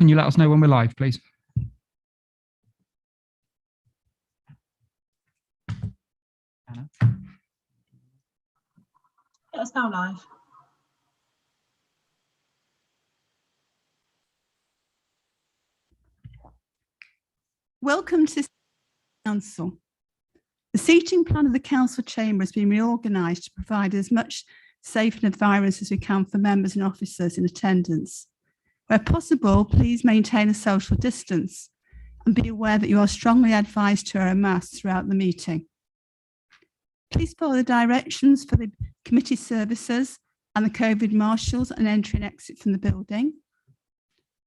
Can you let us know when we're live, please? Anna? It's now live. Welcome to Council. The seating plan of the Council chamber has been reorganised to provide as much safe environment as we can for members and officers in attendance. Where possible, please maintain a social distance and be aware that you are strongly advised to wear a mask throughout the meeting. Please follow the directions for the committee services and the COVID marshals and entry and exit from the building.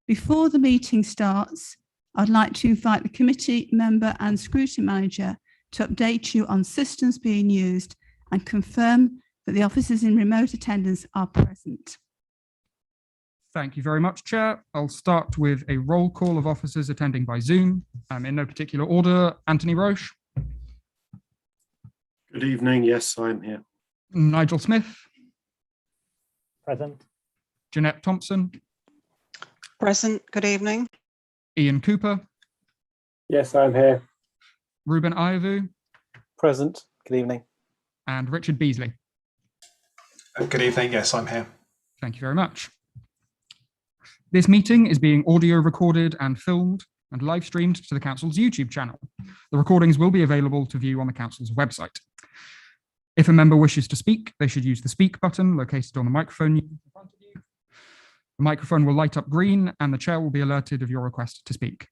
Before the meeting starts, I'd like to invite the committee member and scrutiny manager to update you on systems being used and confirm that the officers in remote attendance are present. Thank you very much, Chair. I'll start with a roll call of officers attending by Zoom. In no particular order, Anthony Roche. Good evening. Yes, I'm here. Nigel Smith. Present. Jeanette Thompson. Present. Good evening. Ian Cooper. Yes, I'm here. Ruben Ayavu. Present. Good evening. And Richard Beasley. Good evening. Yes, I'm here. Thank you very much. This meeting is being audio recorded and filmed and live streamed to the Council's YouTube channel. The recordings will be available to view on the Council's website. If a member wishes to speak, they should use the speak button located on the microphone in front of you. The microphone will light up green and the chair will be alerted of your request to speak.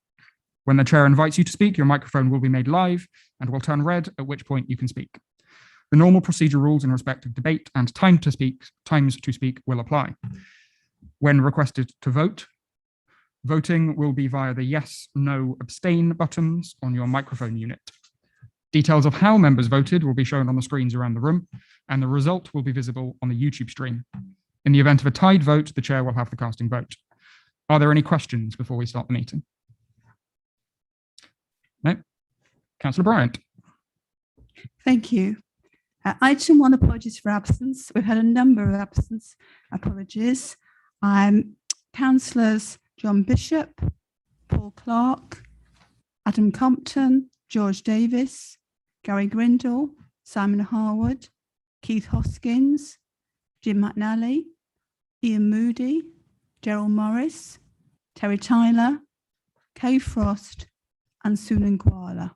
When the chair invites you to speak, your microphone will be made live and will turn red, at which point you can speak. The normal procedure rules in respect of debate and times to speak will apply. When requested to vote, voting will be via the yes, no, abstain buttons on your microphone unit. Details of how members voted will be shown on the screens around the room, and the result will be visible on the YouTube stream. In the event of a tied vote, the chair will have the casting vote. Are there any questions before we start the meeting? No? Councillor Bryant. Thank you. Item 1, apologies for absence. We've had a number of absence apologies. Councillors John Bishop, Paul Clark, Adam Compton, George Davis, Gary Grindle, Simon Harwood, Keith Hoskins, Jim McNally, Ian Moody, Gerald Morris, Terry Tyler, Kay Frost, and Sunan Kuala.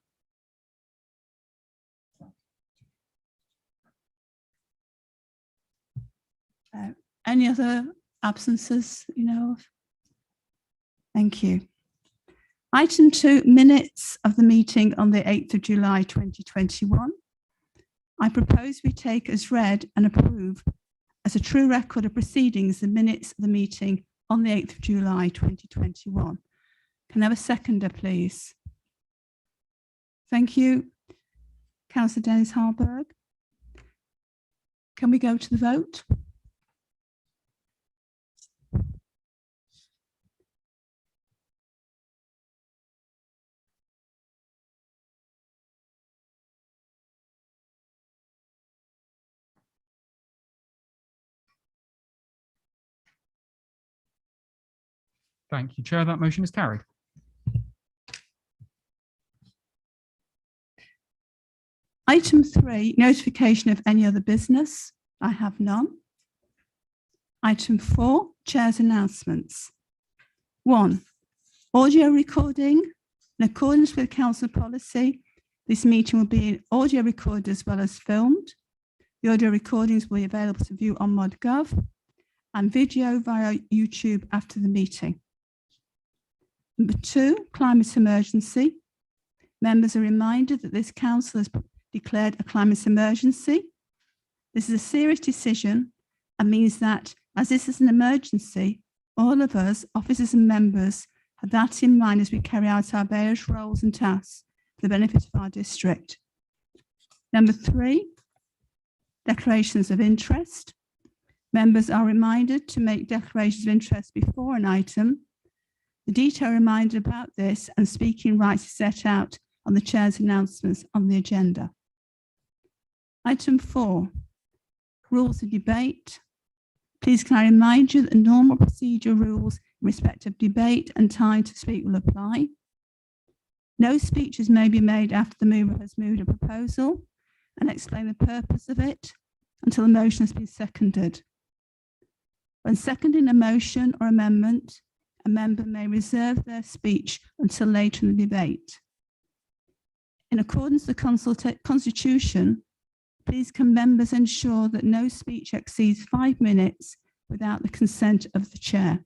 Any other absences you know of? Thank you. Item 2, minutes of the meeting on the 8th of July 2021. I propose we take as read and approve as a true record of proceedings the minutes of the meeting on the 8th of July 2021. Can I have a seconder, please? Thank you. Councillor Dennis Harburg. Can we go to the vote? Thank you, Chair. That motion is carried. Item 3, notification of any other business. I have none. Item 4, Chair's announcements. 1, audio recording. In accordance with Council policy, this meeting will be audio recorded as well as filmed. The audio recordings will be available to view on ModGov and video via YouTube after the meeting. Number 2, climate emergency. Members are reminded that this council has declared a climate emergency. This is a serious decision and means that, as this is an emergency, all of us, officers and members, have that in mind as we carry out our various roles and tasks for the benefit of our district. Number 3, declarations of interest. Members are reminded to make declarations of interest before an item. The detailed reminder about this and speaking rights is set out on the Chair's announcements on the agenda. Item 4, rules of debate. Please can I remind you that the normal procedure rules respect of debate and time to speak will apply. No speeches may be made after the mover has moved a proposal and explain the purpose of it until the motion has been seconded. When seconding a motion or amendment, a member may reserve their speech until later in the debate. In accordance with the Constitution, please can members ensure that no speech exceeds 5 minutes without the consent of the chair.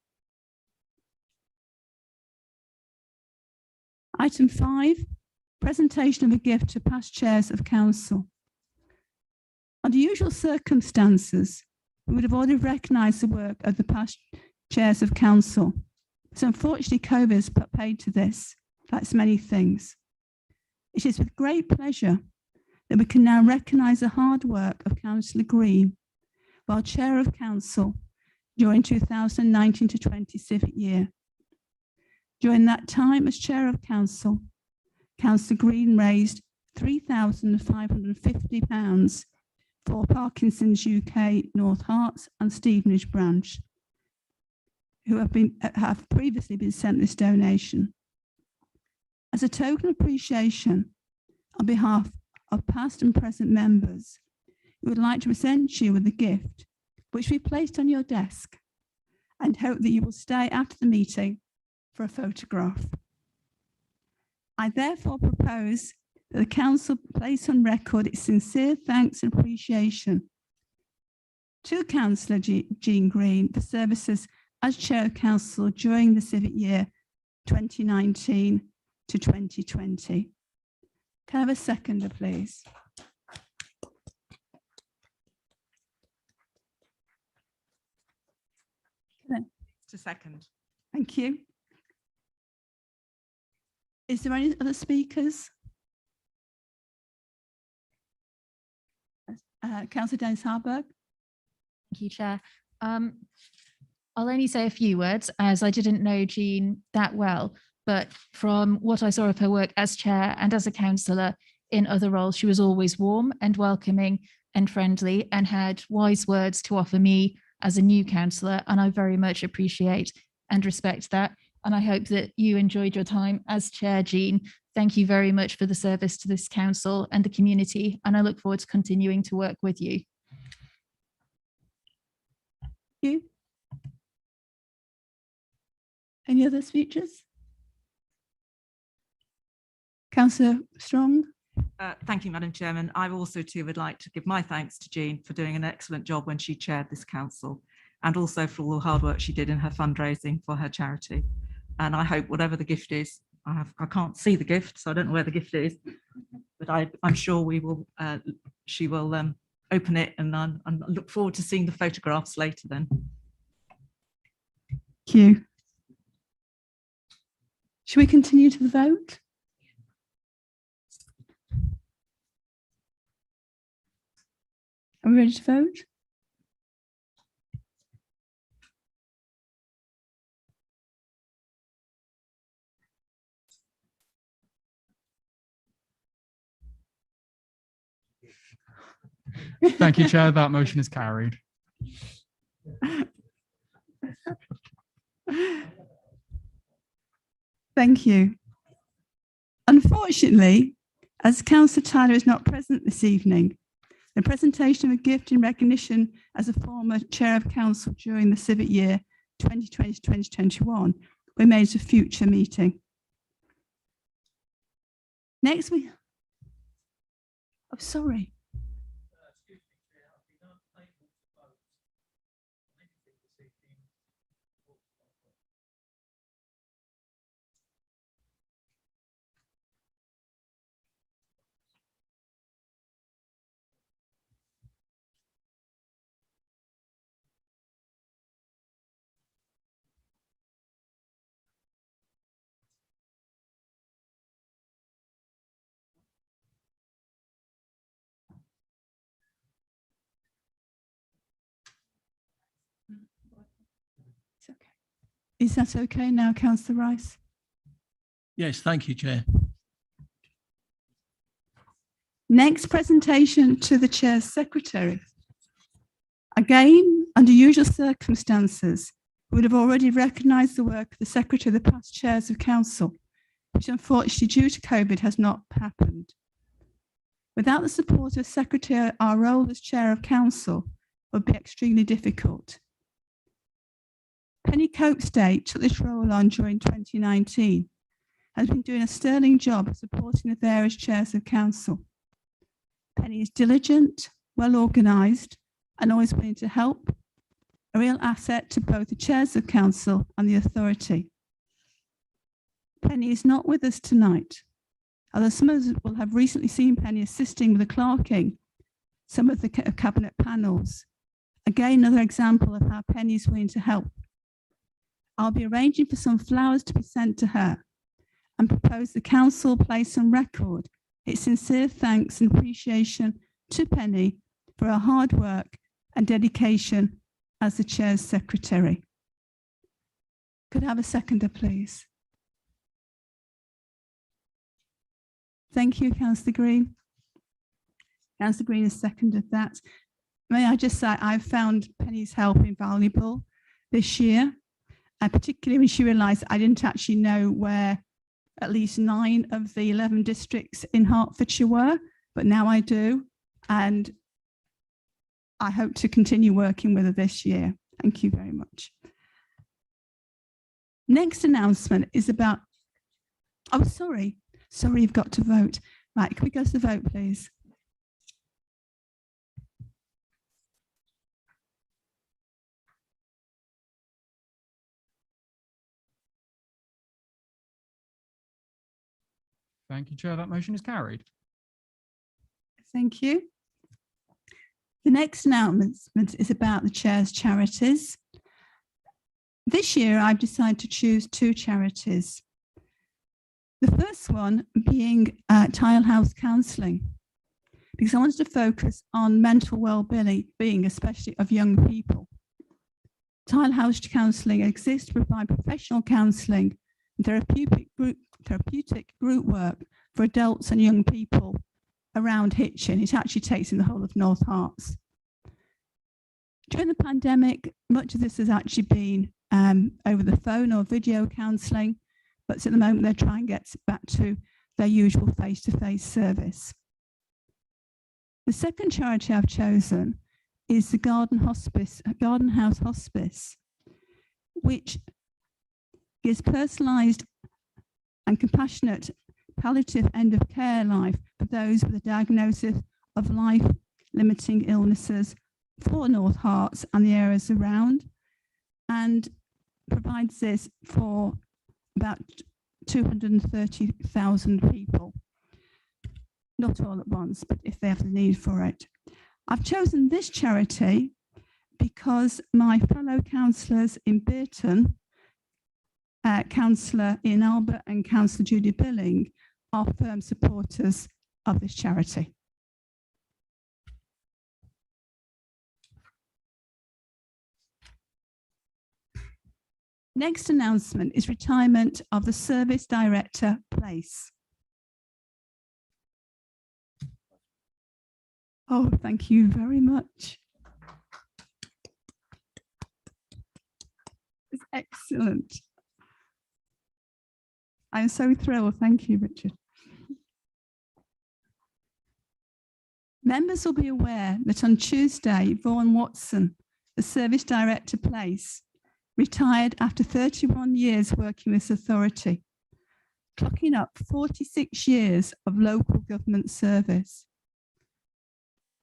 Item 5, presentation of a gift to past chairs of council. Under usual circumstances, we would have already recognised the work of the past chairs of council. So unfortunately, COVID has put paid to this, like so many things. It is with great pleasure that we can now recognise the hard work of Councillor Green while Chair of Council during 2019 to 20 civic year. During that time as Chair of Council, Councillor Green raised £3,550 for Parkinson's UK North Herts and Stevenage branch, who have previously been sent this donation. As a token of appreciation on behalf of past and present members, we would like to present you with a gift which we placed on your desk and hope that you will stay after the meeting for a photograph. I therefore propose that the council place on record its sincere thanks and appreciation to Councillor Jean Green for services as Chair of Council during the civic year 2019 to 2020. Can I have a seconder, please? To second. Thank you. Is there any other speakers? Councillor Dennis Harburg. Thank you, Chair. I'll only say a few words as I didn't know Jean that well, but from what I saw of her work as Chair and as a councillor in other roles, she was always warm and welcoming and friendly and had wise words to offer me as a new councillor, and I very much appreciate and respect that. And I hope that you enjoyed your time as Chair, Jean. Thank you very much for the service to this council and the community, and I look forward to continuing to work with you. Thank you. Any other speeches? Councillor Strong. Thank you, Madam Chairman. I also too would like to give my thanks to Jean for doing an excellent job when she chaired this council, and also for all the hard work she did in her fundraising for her charity. And I hope whatever the gift is, I can't see the gift, so I don't know where the gift is, but I'm sure we will. She will open it, and I look forward to seeing the photographs later. Then. Thank you. Should we continue to the vote? Are we ready to vote? Thank you, Chair. That motion is carried. Thank you. Unfortunately, as Councillor Tyler is not present this evening, the presentation of a gift in recognition as a former Chair of Council during the civic year 2020-2021 we made a future meeting. Next we... Oh, sorry. It's okay. Is that okay now, Councillor Rice? Yes, thank you, Chair. Next presentation to the Chair's Secretary. Again, under usual circumstances, would have already recognised the work of the Secretary of the past chairs of council, which unfortunately due to COVID has not happened. Without the support of Secretary, our role as chair of council would be extremely difficult. Penny Copestay took this role on during 2019 and has been doing a sterling job of supporting the various chairs of council. Penny is diligent, well organised and always willing to help, a real asset to both the chairs of council and the authority. Penny is not with us tonight, although some of us will have recently seen Penny assisting with the clerking some of the cabinet panels. Again, another example of how Penny is willing to help. I'll be arranging for some flowers to be sent to her and propose the council place on record its sincere thanks and appreciation to Penny for her hard work and dedication as the chair's secretary. Could I have a seconder, please? Thank you, Councillor Green. Councillor Green has seconded that. May I just say, I've found Penny's help invaluable this year, particularly when she realised I didn't actually know where at least 9 of the 11 districts in Hertfordshire were, but now I do. And I hope to continue working with her this year. Thank you very much. Next announcement is about, oh, sorry, you've got to vote. Right, can we go to the vote, please? Thank you, Chair. That motion is carried. Thank you. The next announcement is about the chair's charities. This year, I've decided to choose 2 charities. The first one being Tile House Counselling, because I wanted to focus on mental well-being, especially of young people. Tile House Counselling exists to provide professional counselling and therapeutic group work for adults and young people around Hitchin. It actually takes in the whole of North Herts. During the pandemic, much of this has actually been over the phone or video counselling, but at the moment they're trying to get back to their usual face-to-face service. The second charity I've chosen is the Garden House Hospice, which gives personalised and compassionate palliative end of care life for those with a diagnosis of life-limiting illnesses for North Herts and the areas around, and provides this for about 230,000 people. Not all at once, but if they have the need for it. I've chosen this charity because my fellow councillors in Bearton, Councillor Ian Albert and Councillor Judy Billing, are firm supporters of this charity. Next announcement is retirement of the Service Director place. Oh, thank you very much. It's excellent. I'm so thrilled. Thank you, Richard. Members will be aware that on Tuesday, Vaughan Watson, the Service Director place, retired after 31 years working with this authority, clocking up 46 years of local government service.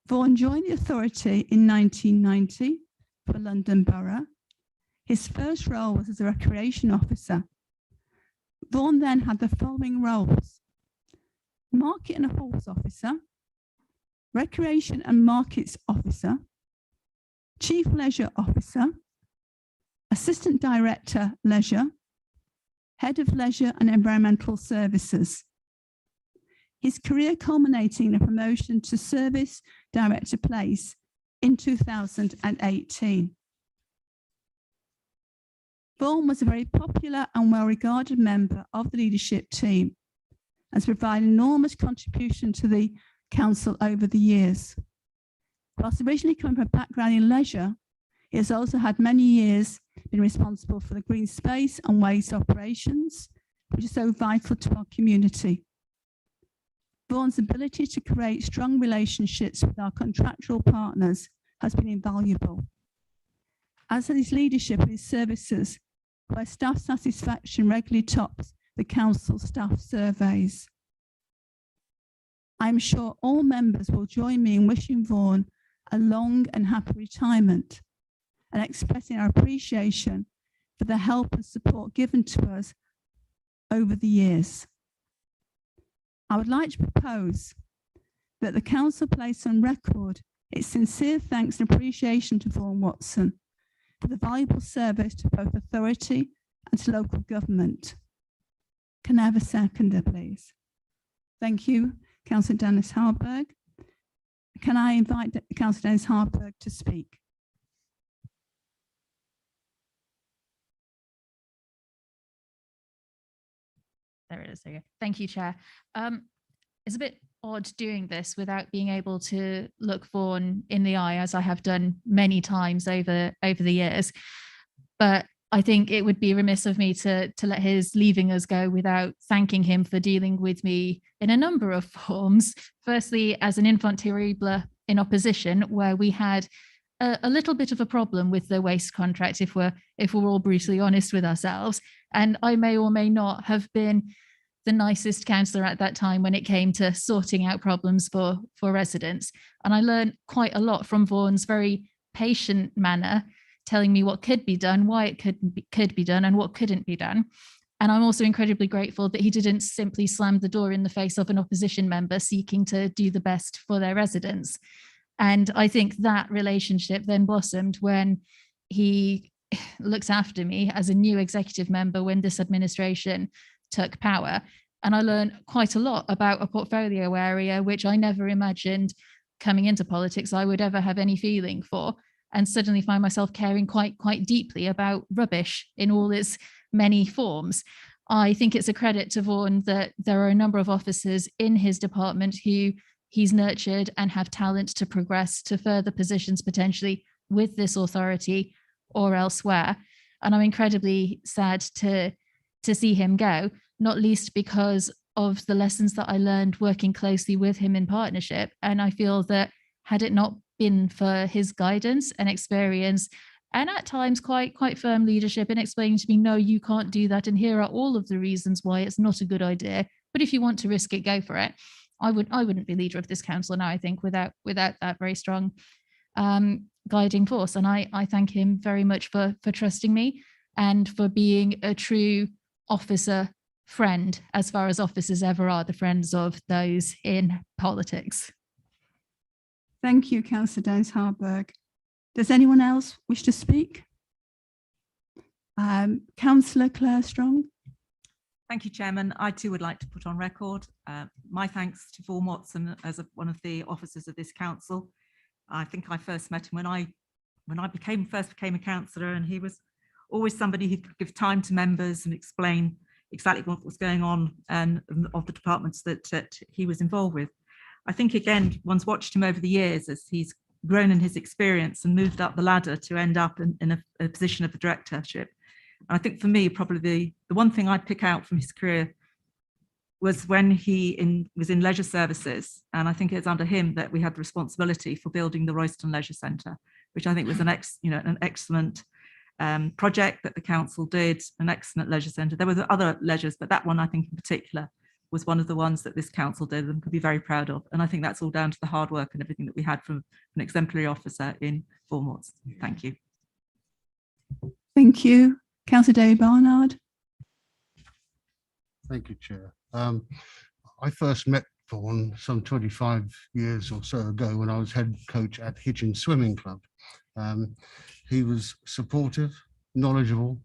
Vaughan joined the authority in 1990 for London Borough. His first role was as a recreation officer. Vaughan then had the following roles: Market and Halls Officer, Recreation and Markets Officer, Chief Leisure Officer, Assistant Director Leisure, Head of Leisure and Environmental Services. His career culminating in a promotion to Service Director place in 2018. Vaughan was a very popular and well-regarded member of the leadership team and has provided enormous contribution to the council over the years. Whilst originally coming from a background in leisure, He has also had many years been responsible for the green space and waste operations, which is so vital to our community. Vaughan's ability to create strong relationships with our contractual partners has been invaluable, as has his leadership and his services, where staff satisfaction regularly tops the council staff surveys. I'm sure all members will join me in wishing Vaughan a long and happy retirement and expressing our appreciation for the help and support given to us over the years. I would like to propose that the council place on record its sincere thanks and appreciation to Vaughan Watson for the valuable service to both authority and to local government. Can I have a seconder, please? Thank you, Councillor Dennis Harburg. Can I invite Councillor Dennis Harburg to speak? There it is. There you go. Thank you, Chair. It's a bit odd doing this without being able to look Vaughan in the eye, as I have done many times over the years. But I think it would be remiss of me to let his leaving us go without thanking him for dealing with me in a number of forms. Firstly, as an enfant terrible in opposition, where we had a little bit of a problem with the waste contract, if we're all brutally honest with ourselves. And I may or may not have been the nicest councillor at that time when it came to sorting out problems for residents. And I learned quite a lot from Vaughan's very patient manner, telling me what could be done, why it could be done, and what couldn't be done. And I'm also incredibly grateful that he didn't simply slam the door in the face of an opposition member seeking to do the best for their residents. And I think that relationship then blossomed when he looked after me as a new executive member when this administration took power. And I learned quite a lot about a portfolio area, which I never imagined coming into politics I would ever have any feeling for, and suddenly find myself caring quite deeply about rubbish in all its many forms. I think it's a credit to Vaughan that there are a number of officers in his department who he's nurtured and have talent to progress to further positions potentially with this authority or elsewhere. And I'm incredibly sad to see him go, not least because of the lessons that I learned working closely with him in partnership. And I feel that had it not been for his guidance and experience, and at times quite firm leadership in explaining to me, no, you can't do that, and here are all of the reasons why it's not a good idea, but if you want to risk it, go for it. I wouldn't be leader of this council now, I think, without that very strong guiding force. And I thank him very much for trusting me and for being a true officer friend, as far as officers ever are, the friends of those in politics. Thank you, Councillor Dennis Harburg. Does anyone else wish to speak? Councillor Claire Strong. Thank you, Chairman. I too would like to put on record my thanks to Vaughan Watson as one of the officers of this council. I think I first met him when I first became a councillor, and he was always somebody who could give time to members and explain exactly what was going on and of the departments that he was involved with. I think, again, one's watched him over the years as he's grown in his experience and moved up the ladder to end up in a position of the directorship. I think for me, probably the one thing I'd pick out from his career was when he was in leisure services. And I think it's under him that we had the responsibility for building the Royston Leisure Centre, which I think was an excellent project that the council did, an excellent leisure centre. There were other leisures, but that one I think in particular was one of the ones that this council did and could be very proud of. And I think that's all down to the hard work and everything that we had from an exemplary officer in Vaughan Watson. Thank you. Thank you. Councillor David Barnard. Thank you, Chair. I first met Vaughan some 25 years or so ago when I was head coach at Hitchin Swimming Club. He was supportive, knowledgeable,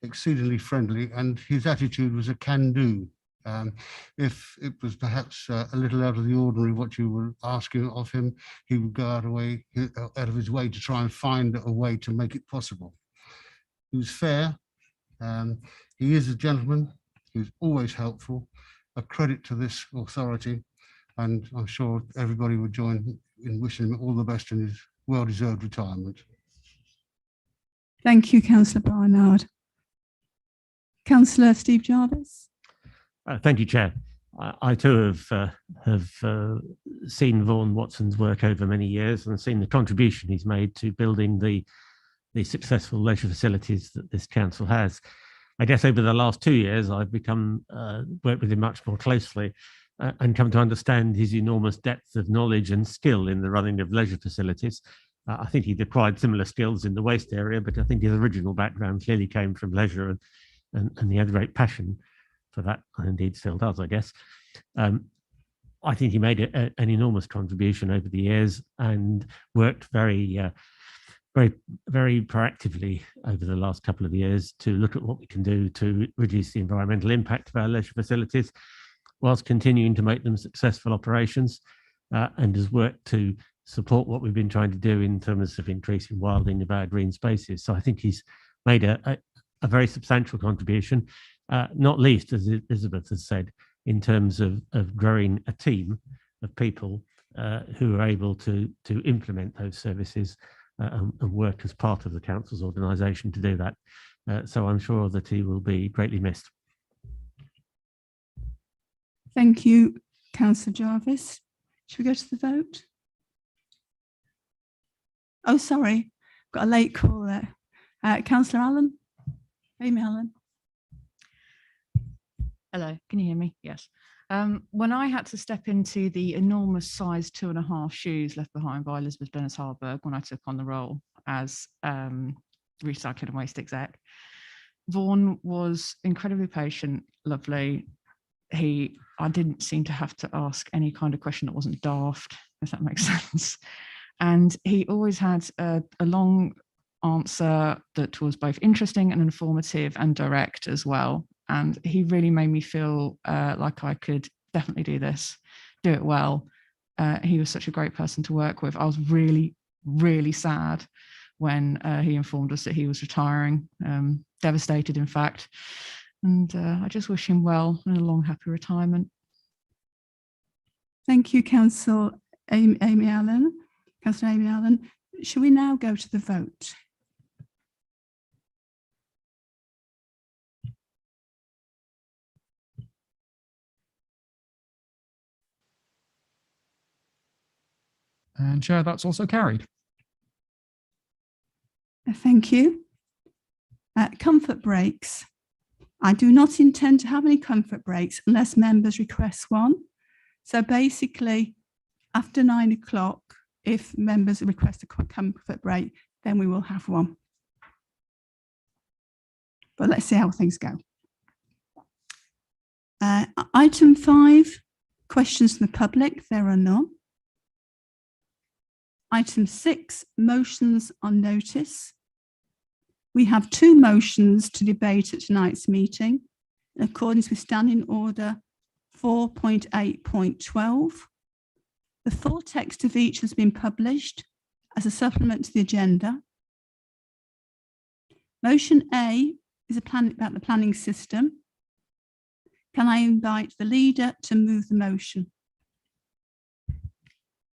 exceedingly friendly, and his attitude was a can-do. If it was perhaps a little out of the ordinary what you were asking of him, he would go out of his way to try and find a way to make it possible. He was fair. He is a gentleman. He's always helpful. A credit to this authority, and I'm sure everybody would join in wishing him all the best in his well-deserved retirement. Thank you, Councillor Barnard. Councillor Steve Jarvis. Thank you, Chair. I too have seen Vaughan Watson's work over many years and seen the contribution he's made to building the successful leisure facilities that this council has. I guess over the last 2 years, I've become worked with him much more closely and come to understand his enormous depth of knowledge and skill in the running of leisure facilities. I think he'd acquired similar skills in the waste area, but I think his original background clearly came from leisure and he had a great passion for that, and indeed still does, I guess. I think he made an enormous contribution over the years and worked very proactively over the last couple of years to look at what we can do to reduce the environmental impact of our leisure facilities, whilst continuing to make them successful operations, and has worked to support what we've been trying to do in terms of increasing wilding of our green spaces. So I think he's made a very substantial contribution, not least, as Elizabeth has said, in terms of growing a team of people who are able to implement those services and work as part of the council's organisation to do that. So I'm sure that he will be greatly missed. Thank you, Councillor Jarvis. Should we go to the vote? Oh, sorry, got a late call there. Councillor Allen. Amy Allen. Hello, can you hear me? Yes. When I had to step into the enormous size 2.5 shoes left behind by Elizabeth Dennis Harburg when I took on the role as recycling and waste exec, Vaughan was incredibly patient, lovely. I didn't seem to have to ask any kind of question that wasn't daft, if that makes sense. And he always had a long answer that was both interesting and informative and direct as well. And he really made me feel like I could definitely do this, do it well. He was such a great person to work with. I was really, really sad when he informed us that he was retiring, devastated, in fact. And I just wish him well and a long, happy retirement. Thank you, Councillor Amy Allen. Councillor Amy Allen. Shall we now go to the vote? And Chair, that's also carried. Thank you. Comfort breaks. I do not intend to have any comfort breaks unless members request one. So basically, after 9 o'clock, if members request a comfort break, then we will have one. But let's see how things go. Item 5, questions from the public. There are none. Item 6, motions on notice. We have 2 motions to debate at tonight's meeting in accordance with Standing Order 4.8.12. The full text of each has been published as a supplement to the agenda. Motion A is about the planning system. Can I invite the leader to move the motion?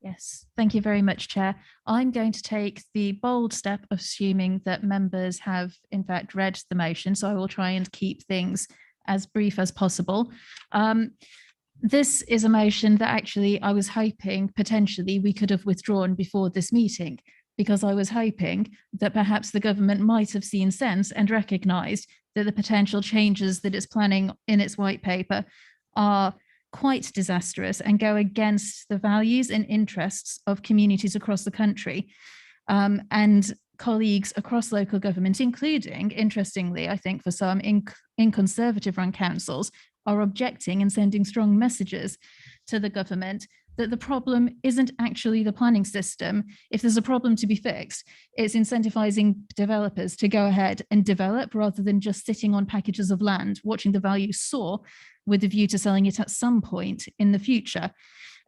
Yes, thank you very much, Chair. I'm going to take the bold step of assuming that members have in fact read the motion, so I will try and keep things as brief as possible. This is a motion that actually I was hoping potentially we could have withdrawn before this meeting, because I was hoping that perhaps the government might have seen sense and recognised that the potential changes that it's planning in its white paper are quite disastrous and go against the values and interests of communities across the country, and colleagues across local government, including, interestingly, I think for some in Conservative run councils, are objecting and sending strong messages to the government that the problem isn't actually the planning system. If there's a problem to be fixed, it's incentivizing developers to go ahead and develop rather than just sitting on packages of land, watching the value soar with a view to selling it at some point in the future.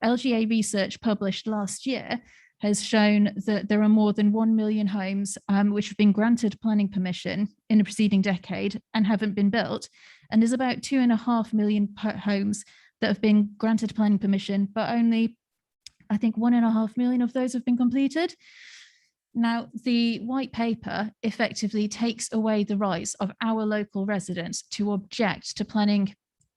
LGA research published last year has shown that there are more than 1 million homes which have been granted planning permission in the preceding decade and haven't been built. And there's about 2.5 million homes that have been granted planning permission, but only, I think, 1.5 million of those have been completed. Now, the white paper effectively takes away the rights of our local residents to object to planning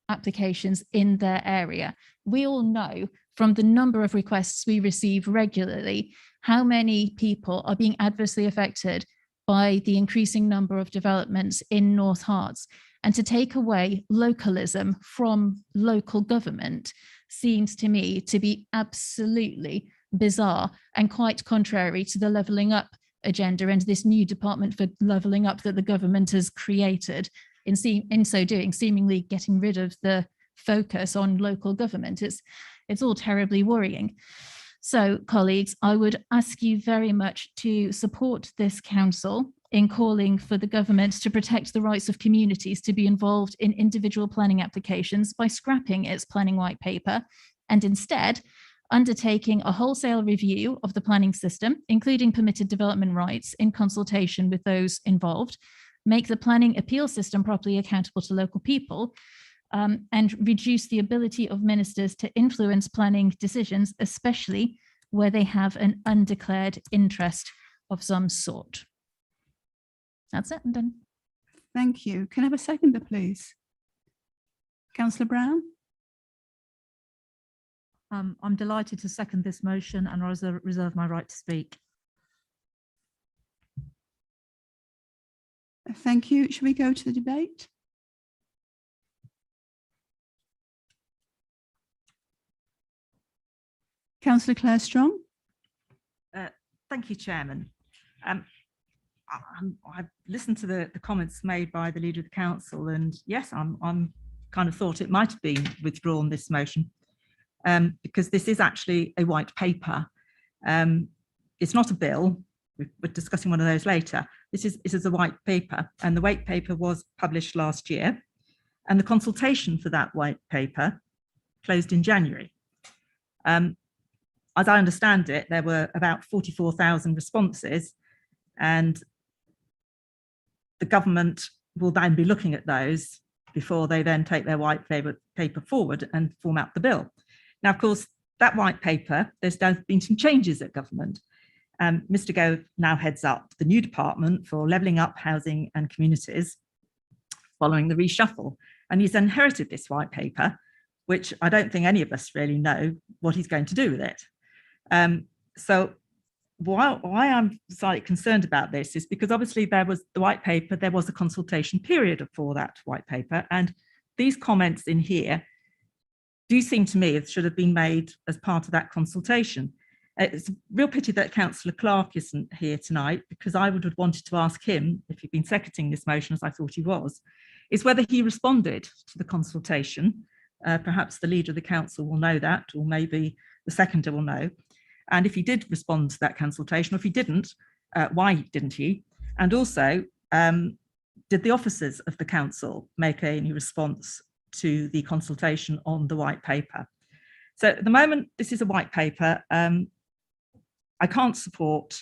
applications in their area. We all know from the number of requests we receive regularly how many people are being adversely affected by the increasing number of developments in North Herts. And to take away localism from local government seems to me to be absolutely bizarre and quite contrary to the levelling up agenda and this new department for levelling up that the government has created. In so doing, seemingly getting rid of the focus on local government. It's all terribly worrying. So, colleagues, I would ask you very much to support this council in calling for the government to protect the rights of communities to be involved in individual planning applications by scrapping its planning white paper and instead undertaking a wholesale review of the planning system, including permitted development rights in consultation with those involved, make the planning appeal system properly accountable to local people, and reduce the ability of ministers to influence planning decisions, especially where they have an undeclared interest of some sort. That's it, I'm done. Thank you. Can I have a seconder, please? Councillor Brown? I'm delighted to second this motion and I reserve my right to speak. Thank you. Shall we go to the debate? Councillor Claire Strong. Thank you, Chairman. I've listened to the comments made by the Leader of the Council, and yes, I'm kind of thought it might have been withdrawn, this motion, because this is actually a white paper. It's not a bill. We're discussing one of those later. This is a white paper, and the white paper was published last year, and the consultation for that white paper closed in January. As I understand it, there were about 44,000 responses, and the government will then be looking at those before they then take their white paper forward and format the bill. Now, of course, that white paper, there's been some changes at government. Mr. Gove now heads up the new department for levelling up housing and communities following the reshuffle. And he's inherited this white paper, which I don't think any of us really know what he's going to do with it. So why I'm slightly concerned about this is because obviously there was the white paper, there was a consultation period for that white paper. And these comments in here do seem to me it should have been made as part of that consultation. It's a real pity that Councillor Clark isn't here tonight, because I would have wanted to ask him, if he'd been seconding this motion as I thought he was, is whether he responded to the consultation. Perhaps the Leader of the Council will know that, or maybe the seconder will know. And if he did respond to that consultation, or if he didn't, why didn't he? And also, did the officers of the council make any response to the consultation on the white paper? So at the moment, this is a white paper. I can't support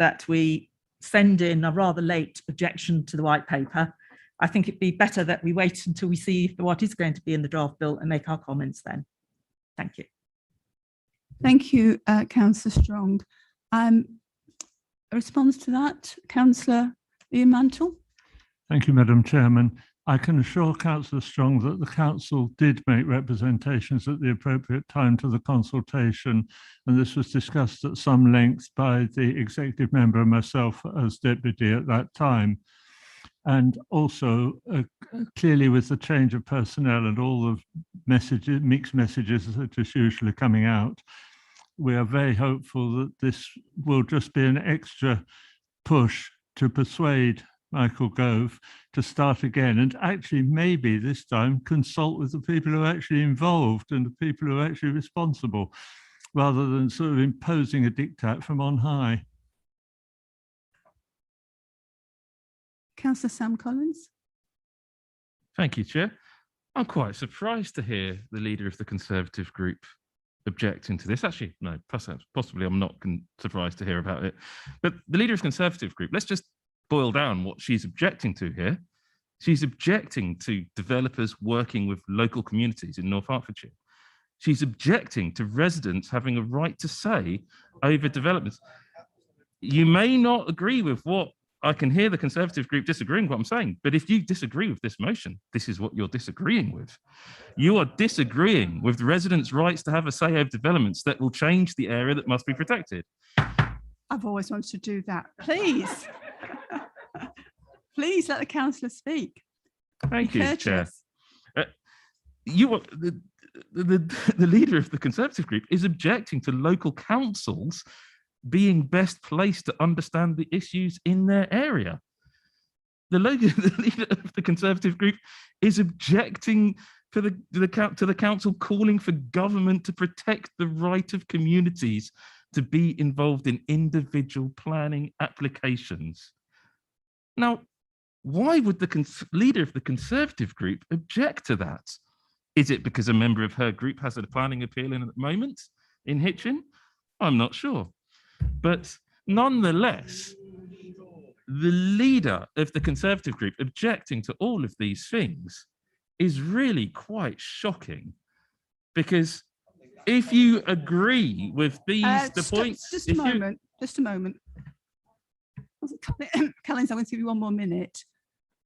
that we send in a rather late objection to the white paper. I think it'd be better that we wait until we see what is going to be in the draft bill and make our comments then. Thank you. Thank you, Councillor Strong. A response to that, Councillor Ian Mantle? Thank you, Madam Chairman. I can assure Councillor Strong that the Council did make representations at the appropriate time to the consultation, and this was discussed at some length by the executive member and myself as deputy at that time. And also, clearly with the change of personnel and all the messages, mixed messages that is usually coming out, we are very hopeful that this will just be an extra push to persuade Michael Gove to start again, and actually maybe this time consult with the people who are actually involved and the people who are actually responsible, rather than sort of imposing a diktat from on high. Councillor Sam Collins. Thank you, Chair. I'm quite surprised to hear the Leader of the Conservative group objecting to this. Actually, no, possibly I'm not surprised to hear about it. But the Leader of the Conservative group, let's just boil down what she's objecting to here. She's objecting to developers working with local communities in North Hertfordshire. She's objecting to residents having a right to say over developments. you may not agree with what I can hear the Conservative group disagreeing with what I'm saying, but if you disagree with this motion, this is what you're disagreeing with. You are disagreeing with the residents' rights to have a say over developments that will change the area that must be protected. I've always wanted to do that. Please. Please let the councillor speak. Thank Be you, Chair. courteous. You are, the leader of the Conservative group is objecting to local councils being best placed to understand the issues in their area. The leader of the Conservative group is objecting to the council calling for government to protect the right of communities to be involved in individual planning applications. Now, why would the leader of the Conservative group object to that? Is it because a member of her group has a planning appeal in at the moment in Hitchin? I'm not sure. But nonetheless, the leader of the Conservative group objecting to all of these things is really quite shocking, because if you agree with these, the points... Just a moment. Collins, I'm going to give you one more minute.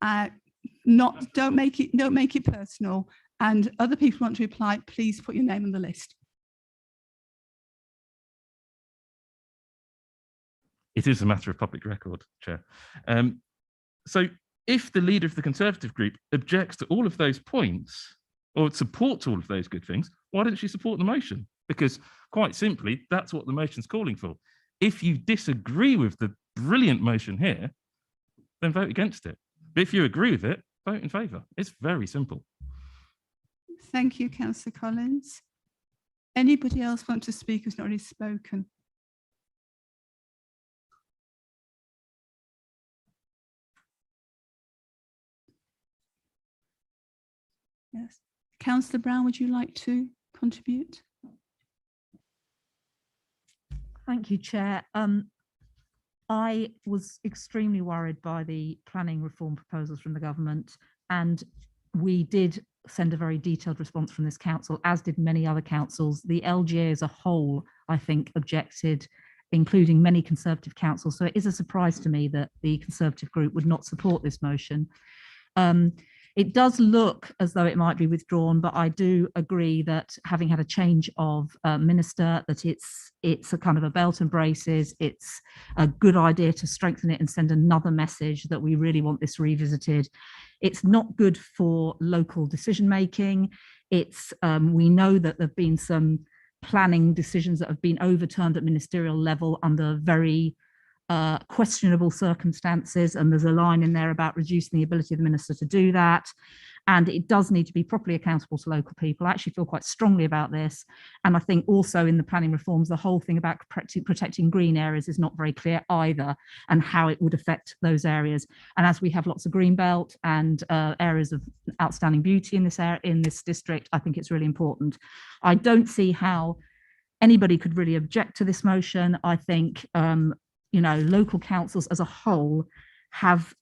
Don't make it personal. And other people want to reply, please put your name on the list. It is a matter of public record, Chair. So if the leader of the Conservative group objects to all of those points or supports all of those good things, why didn't she support the motion? Because quite simply, that's what the motion's calling for. If you disagree with the brilliant motion here, then vote against it. But if you agree with it, vote in favour. It's very simple. Thank you, Councillor Collins. Anybody else want to speak who's not already spoken? Yes. Councillor Brown, would you like to contribute? Thank you, Chair. I was extremely worried by the planning reform proposals from the government, and we did send a very detailed response from this council, as did many other councils. The LGA as a whole, I think, objected, including many Conservative councils. So it is a surprise to me that the Conservative group would not support this motion. It does look as though it might be withdrawn, but I do agree that having had a change of minister, that it's a kind of a belt and braces. It's a good idea to strengthen it and send another message that we really want this revisited. It's not good for local decision making. We know that there have been some planning decisions that have been overturned at ministerial level under very questionable circumstances, and there's a line in there about reducing the ability of the minister to do that, and it does need to be properly accountable to local people. I actually feel quite strongly about this, and I think also in the planning reforms the whole thing about protecting green areas is not very clear either, and how it would affect those areas. And as we have lots of green belt and areas of outstanding beauty in this area, in this district, I think it's really important. I don't see how anybody could really object to this motion. I think local councils as a whole have,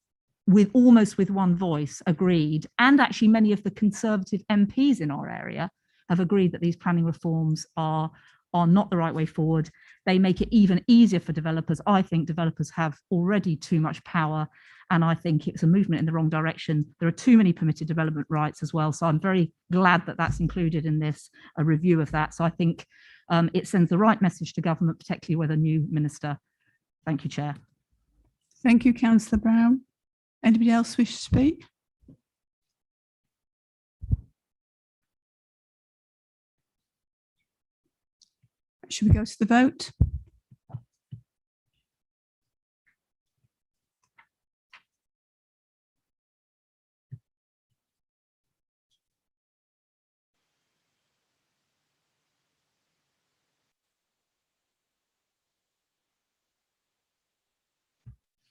almost with one voice, agreed, and actually many of the Conservative MPs in our area have agreed that these planning reforms are not the right way forward. They make it even easier for developers. I think developers have already too much power, and I think it's a movement in the wrong direction. There are too many permitted development rights as well, so I'm very glad that that's included in this, a review of that. So I think it sends the right message to government, particularly with a new minister. Thank you, Chair. Thank you, Councillor Brown. Anybody else wish to speak? Should we go to the vote?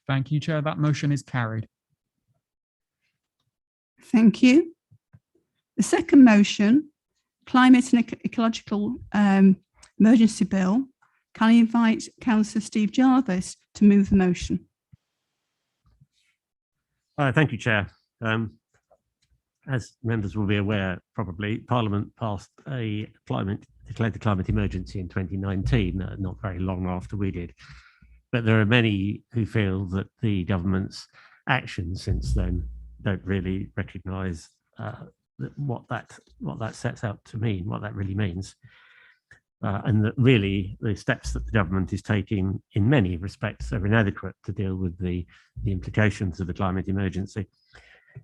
Thank you, Chair. That motion is carried. Thank you. The second motion, Climate and Ecological Emergency Bill. Can I invite Councillor Steve Jarvis to move the motion? Thank you, Chair. As members will be aware, probably, Parliament passed declared the climate emergency in 2019, not very long after we did. But there are many who feel that the government's actions since then don't really recognise what that sets out to mean, what that really means. And that really the steps that the government is taking in many respects are inadequate to deal with the implications of the climate emergency.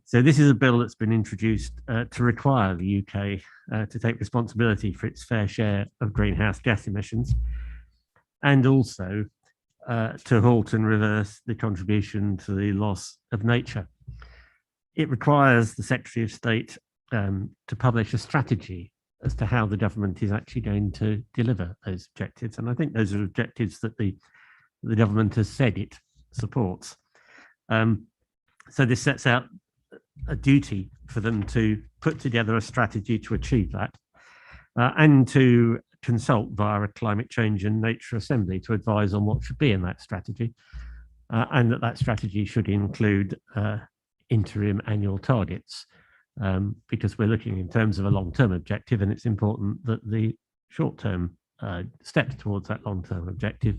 So this is a bill that's been introduced to require the UK to take responsibility for its fair share of greenhouse gas emissions, and also to halt and reverse the contribution to the loss of nature. It requires the Secretary of State to publish a strategy as to how the government is actually going to deliver those objectives. And I think those are objectives that the government has said it supports. So this sets out a duty for them to put together a strategy to achieve that, and to consult via a Climate Change and Nature Assembly to advise on what should be in that strategy, and that strategy should include interim annual targets, because we're looking in terms of a long-term objective, and it's important that the short-term steps towards that long-term objective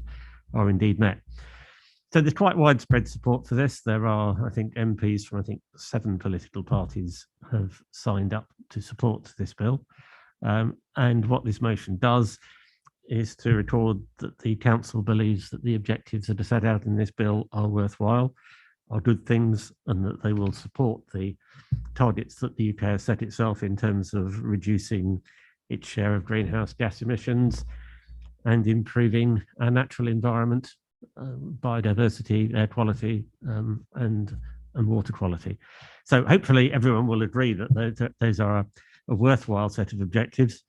are indeed met. So there's quite widespread support for this. There are, I think, MPs from 7 political parties have signed up to support this bill. And what this motion does is to record that the council believes that the objectives that are set out in this bill are worthwhile, are good things, and that they will support the targets that the UK has set itself in terms of reducing its share of greenhouse gas emissions and improving our natural environment, biodiversity, air quality, and water quality. So hopefully everyone will agree that those are a worthwhile set of objectives,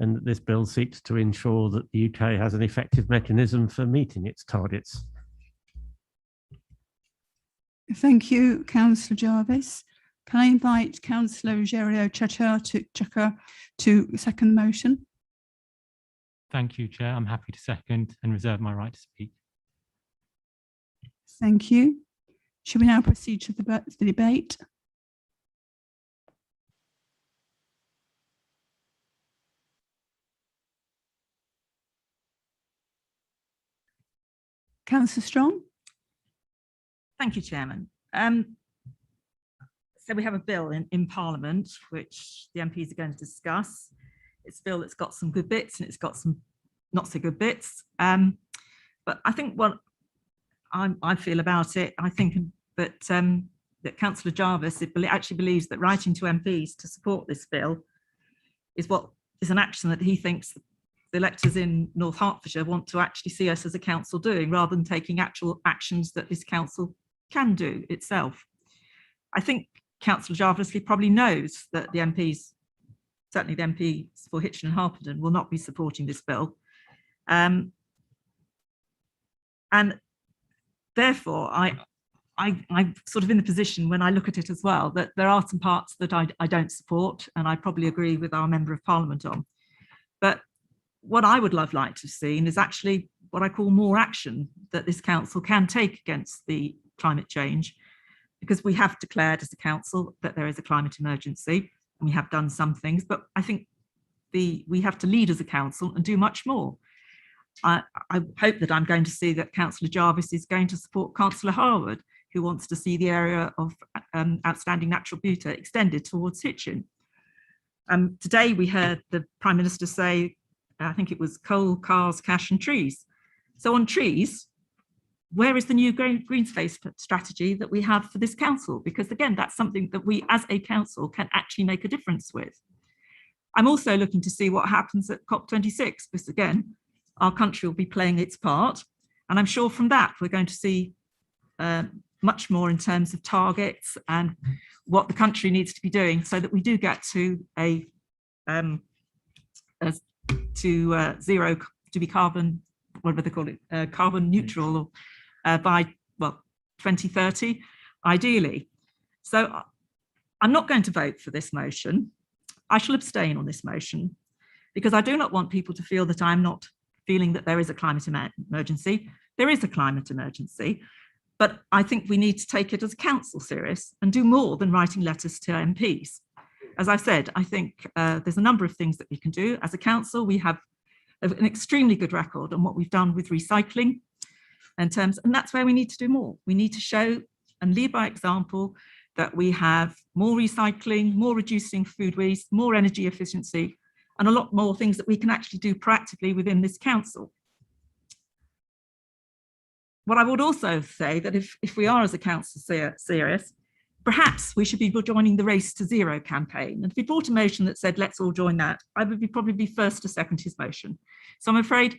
and that this bill seeks to ensure that the UK has an effective mechanism for meeting its targets. Thank you, Councillor Jarvis. Can I invite Councillor Ruggiero Chachar to second the motion? Thank you, Chair. I'm happy to second and reserve my right to speak. Thank you. Shall we now proceed to the debate? Councillor Strong. Thank you, Chairman. So we have a bill in Parliament, which the MPs are going to discuss. It's a bill that's got some good bits and it's got some not so good bits. But I think what I feel about it, I think that Councillor Jarvis actually believes that writing to MPs to support this bill is an action that he thinks the electors in North Hertfordshire want to actually see us as a council doing, rather than taking actual actions that this council can do itself. I think Councillor Jarvis probably knows that the MPs, certainly the MPs for Hitchin and Harpenden, will not be supporting this bill. And therefore, I'm sort of in the position when I look at it as well, that there are some parts that I don't support, and I probably agree with our Member of Parliament on. But what I would like to have seen is actually what I call more action that this council can take against the climate change, because we have declared as a council that there is a climate emergency, and we have done some things, but I think we have to lead as a council and do much more. I hope that I'm going to see that Councillor Jarvis is going to support Councillor Harwood, who wants to see the area of outstanding natural beauty extended towards Hitchin. Today we heard the Prime Minister say, I think it was coal, cars, cash and trees. So on trees, where is the new green space strategy that we have for this council? Because again, that's something that we as a council can actually make a difference with. I'm also looking to see what happens at COP26, because again, our country will be playing its part. And I'm sure from that, we're going to see much more in terms of targets and what the country needs to be doing so that we do get to zero, to be carbon, whatever they call it, carbon neutral by, well, 2030, ideally. So I'm not going to vote for this motion. I shall abstain on this motion because I do not want people to feel that I'm not feeling that there is a climate emergency. There is a climate emergency, but I think we need to take it as a council serious and do more than writing letters to MPs. As I said, I think there's a number of things that we can do. As a council, we have an extremely good record on what we've done with recycling. in terms, and that's where we need to do more. We need to show and lead by example that we have more recycling, more reducing food waste, more energy efficiency, and a lot more things that we can actually do proactively within this council. What I would also say that if we are as a council serious, perhaps we should be joining the Race to Zero campaign. And if we brought a motion that said, let's all join that, I would probably be first to second his motion. So I'm afraid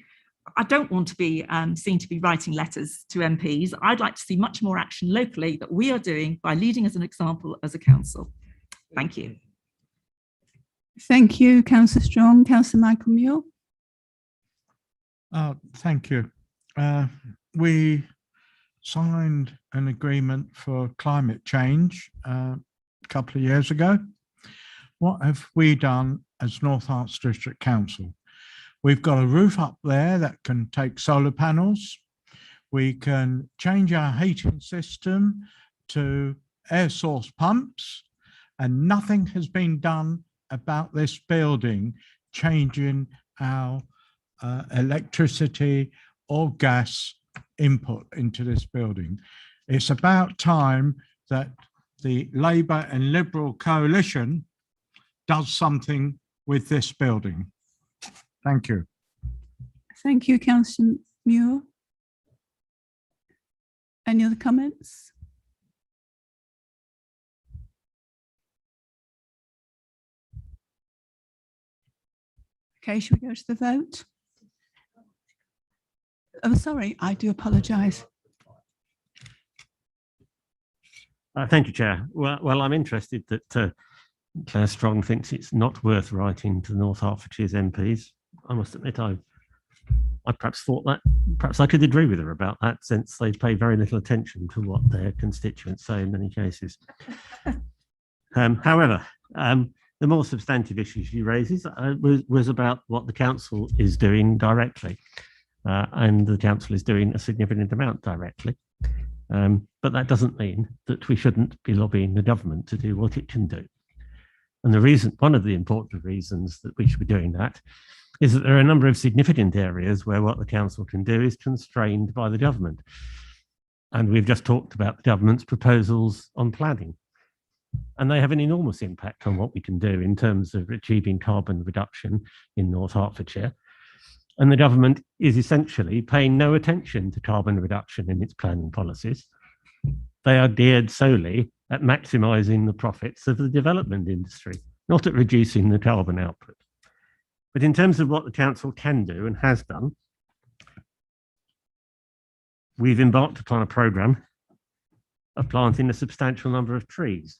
I don't want to be seen to be writing letters to MPs. I'd like to see much more action locally that we are doing by leading as an example as a council. Thank you. Thank you, Councillor Strong. Councillor Michael Muir. Thank you. We signed an agreement for climate change a couple of years ago. What have we done as North Herts District Council? We've got a roof up there that can take solar panels. We can change our heating system to air source pumps, and nothing has been done about this building changing our electricity or gas input into this building. It's about time that the Labour and Liberal coalition does something with this building. Thank you. Thank you, Councillor Muir. Any other comments? Okay, should we go to the vote? Oh, sorry, I do apologise. Thank you, Chair. Well, I'm interested that Claire Strong thinks it's not worth writing to North Hertfordshire's MPs. I must admit, I perhaps thought that, perhaps I could agree with her about that, since they pay very little attention to what their constituents say in many cases. However, the more substantive issue she raises was about what the council is doing directly. And the council is doing a significant amount directly. But that doesn't mean that we shouldn't be lobbying the government to do what it can do. And the reason, one of the important reasons that we should be doing that is that there are a number of significant areas where what the council can do is constrained by the government. And we've just talked about the government's proposals on planning. And they have an enormous impact on what we can do in terms of achieving carbon reduction in North Hertfordshire. And the government is essentially paying no attention to carbon reduction in its planning policies. They are geared solely at maximising the profits of the development industry, not at reducing the carbon output. But in terms of what the council can do and has done, we've embarked upon a programme of planting a substantial number of trees.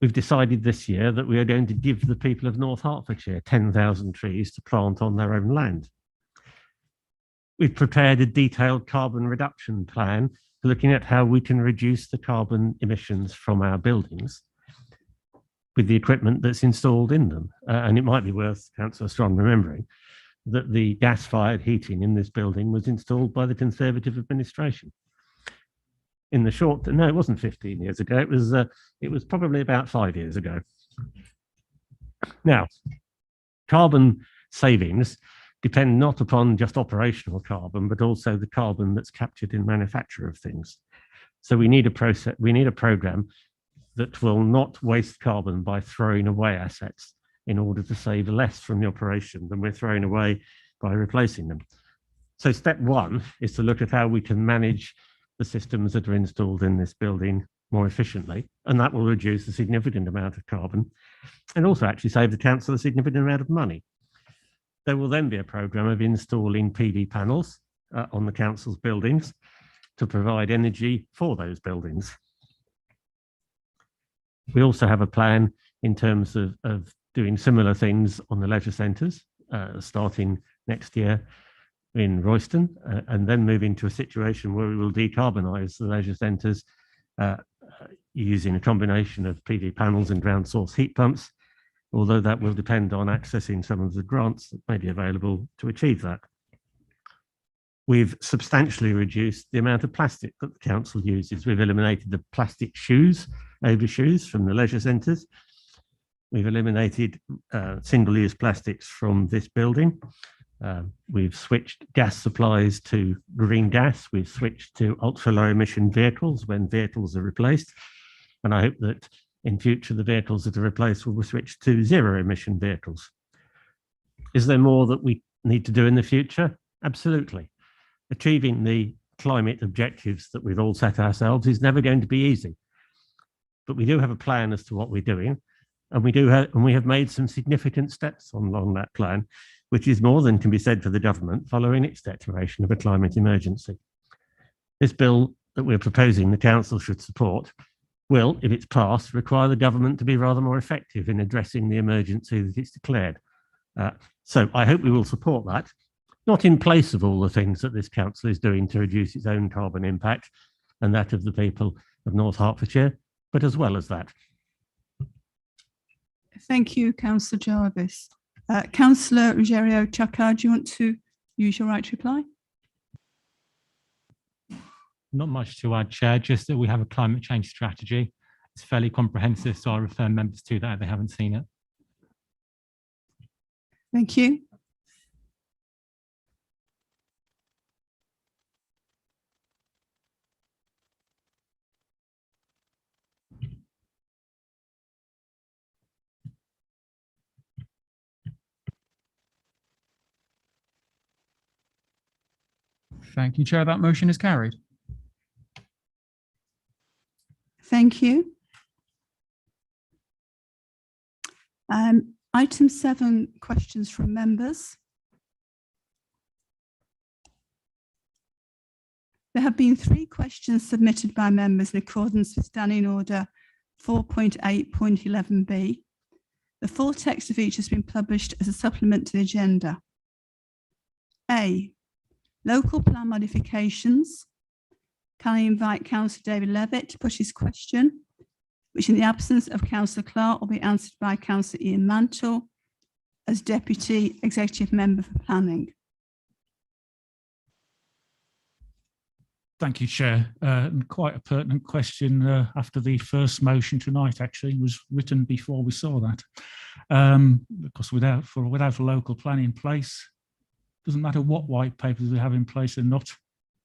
We've decided this year that we are going to give the people of North Hertfordshire 10,000 trees to plant on their own land. We've prepared a detailed carbon reduction plan looking at how we can reduce the carbon emissions from our buildings with the equipment that's installed in them. And it might be worth Councillor Strong remembering that the gas-fired heating in this building was installed by the Conservative administration. In the short, no, it wasn't 15 years ago. It was probably about 5 years ago. Now, carbon savings depend not upon just operational carbon, but also the carbon that's captured in manufacture of things. So we need a process, we need a program that will not waste carbon by throwing away assets in order to save less from the operation than we're throwing away by replacing them. So step one is to look at how we can manage the systems that are installed in this building more efficiently, and that will reduce a significant amount of carbon and also actually save the council a significant amount of money. There will then be a programme of installing PV panels on the council's buildings to provide energy for those buildings. We also have a plan in terms of doing similar things on the leisure centres, starting next year in Royston, and then move into a situation where we will decarbonise the leisure centres using a combination of PV panels and ground source heat pumps, although that will depend on accessing some of the grants that may be available to achieve that. We've substantially reduced the amount of plastic that the council uses. We've eliminated the plastic shoes, overshoes from the leisure centres. We've eliminated single-use plastics from this building. We've switched gas supplies to green gas. We've switched to ultra low emission vehicles when vehicles are replaced. And I hope that in future, the vehicles that are replaced will be switched to zero emission vehicles. Is there more that we need to do in the future? Absolutely. Achieving the climate objectives that we've all set ourselves is never going to be easy. But we do have a plan as to what we're doing. And we have made some significant steps along that plan, which is more than can be said for the government following its declaration of a climate emergency. This bill that we're proposing the council should support will, if it's passed, require the government to be rather more effective in addressing the emergency that it's declared. So I hope we will support that, not in place of all the things that this council is doing to reduce its own carbon impact and that of the people of North Hertfordshire, but as well as that. Thank you, Councillor Jarvis. Councillor Ruggiero Chakar, do you want to use your right to reply? Not much to add, Chair, just that we have a climate change strategy. It's fairly comprehensive, so I refer members to that if they haven't seen it. Thank you. Thank you, Chair. That motion is carried. Thank you. Item 7, questions from members. There have been 3 questions submitted by members in accordance with Standing Order 4.8.11b. The full text of each has been published as a supplement to the agenda. A. Local plan modifications. Can I invite Councillor David Levitt to put his question, which in the absence of Councillor Clark will be answered by Councillor Ian Mantle as Deputy Executive Member for Planning. Thank you, Chair. Quite a pertinent question after the first motion tonight actually was written before we saw that. Because without a local plan in place, doesn't matter what white papers we have in place or not,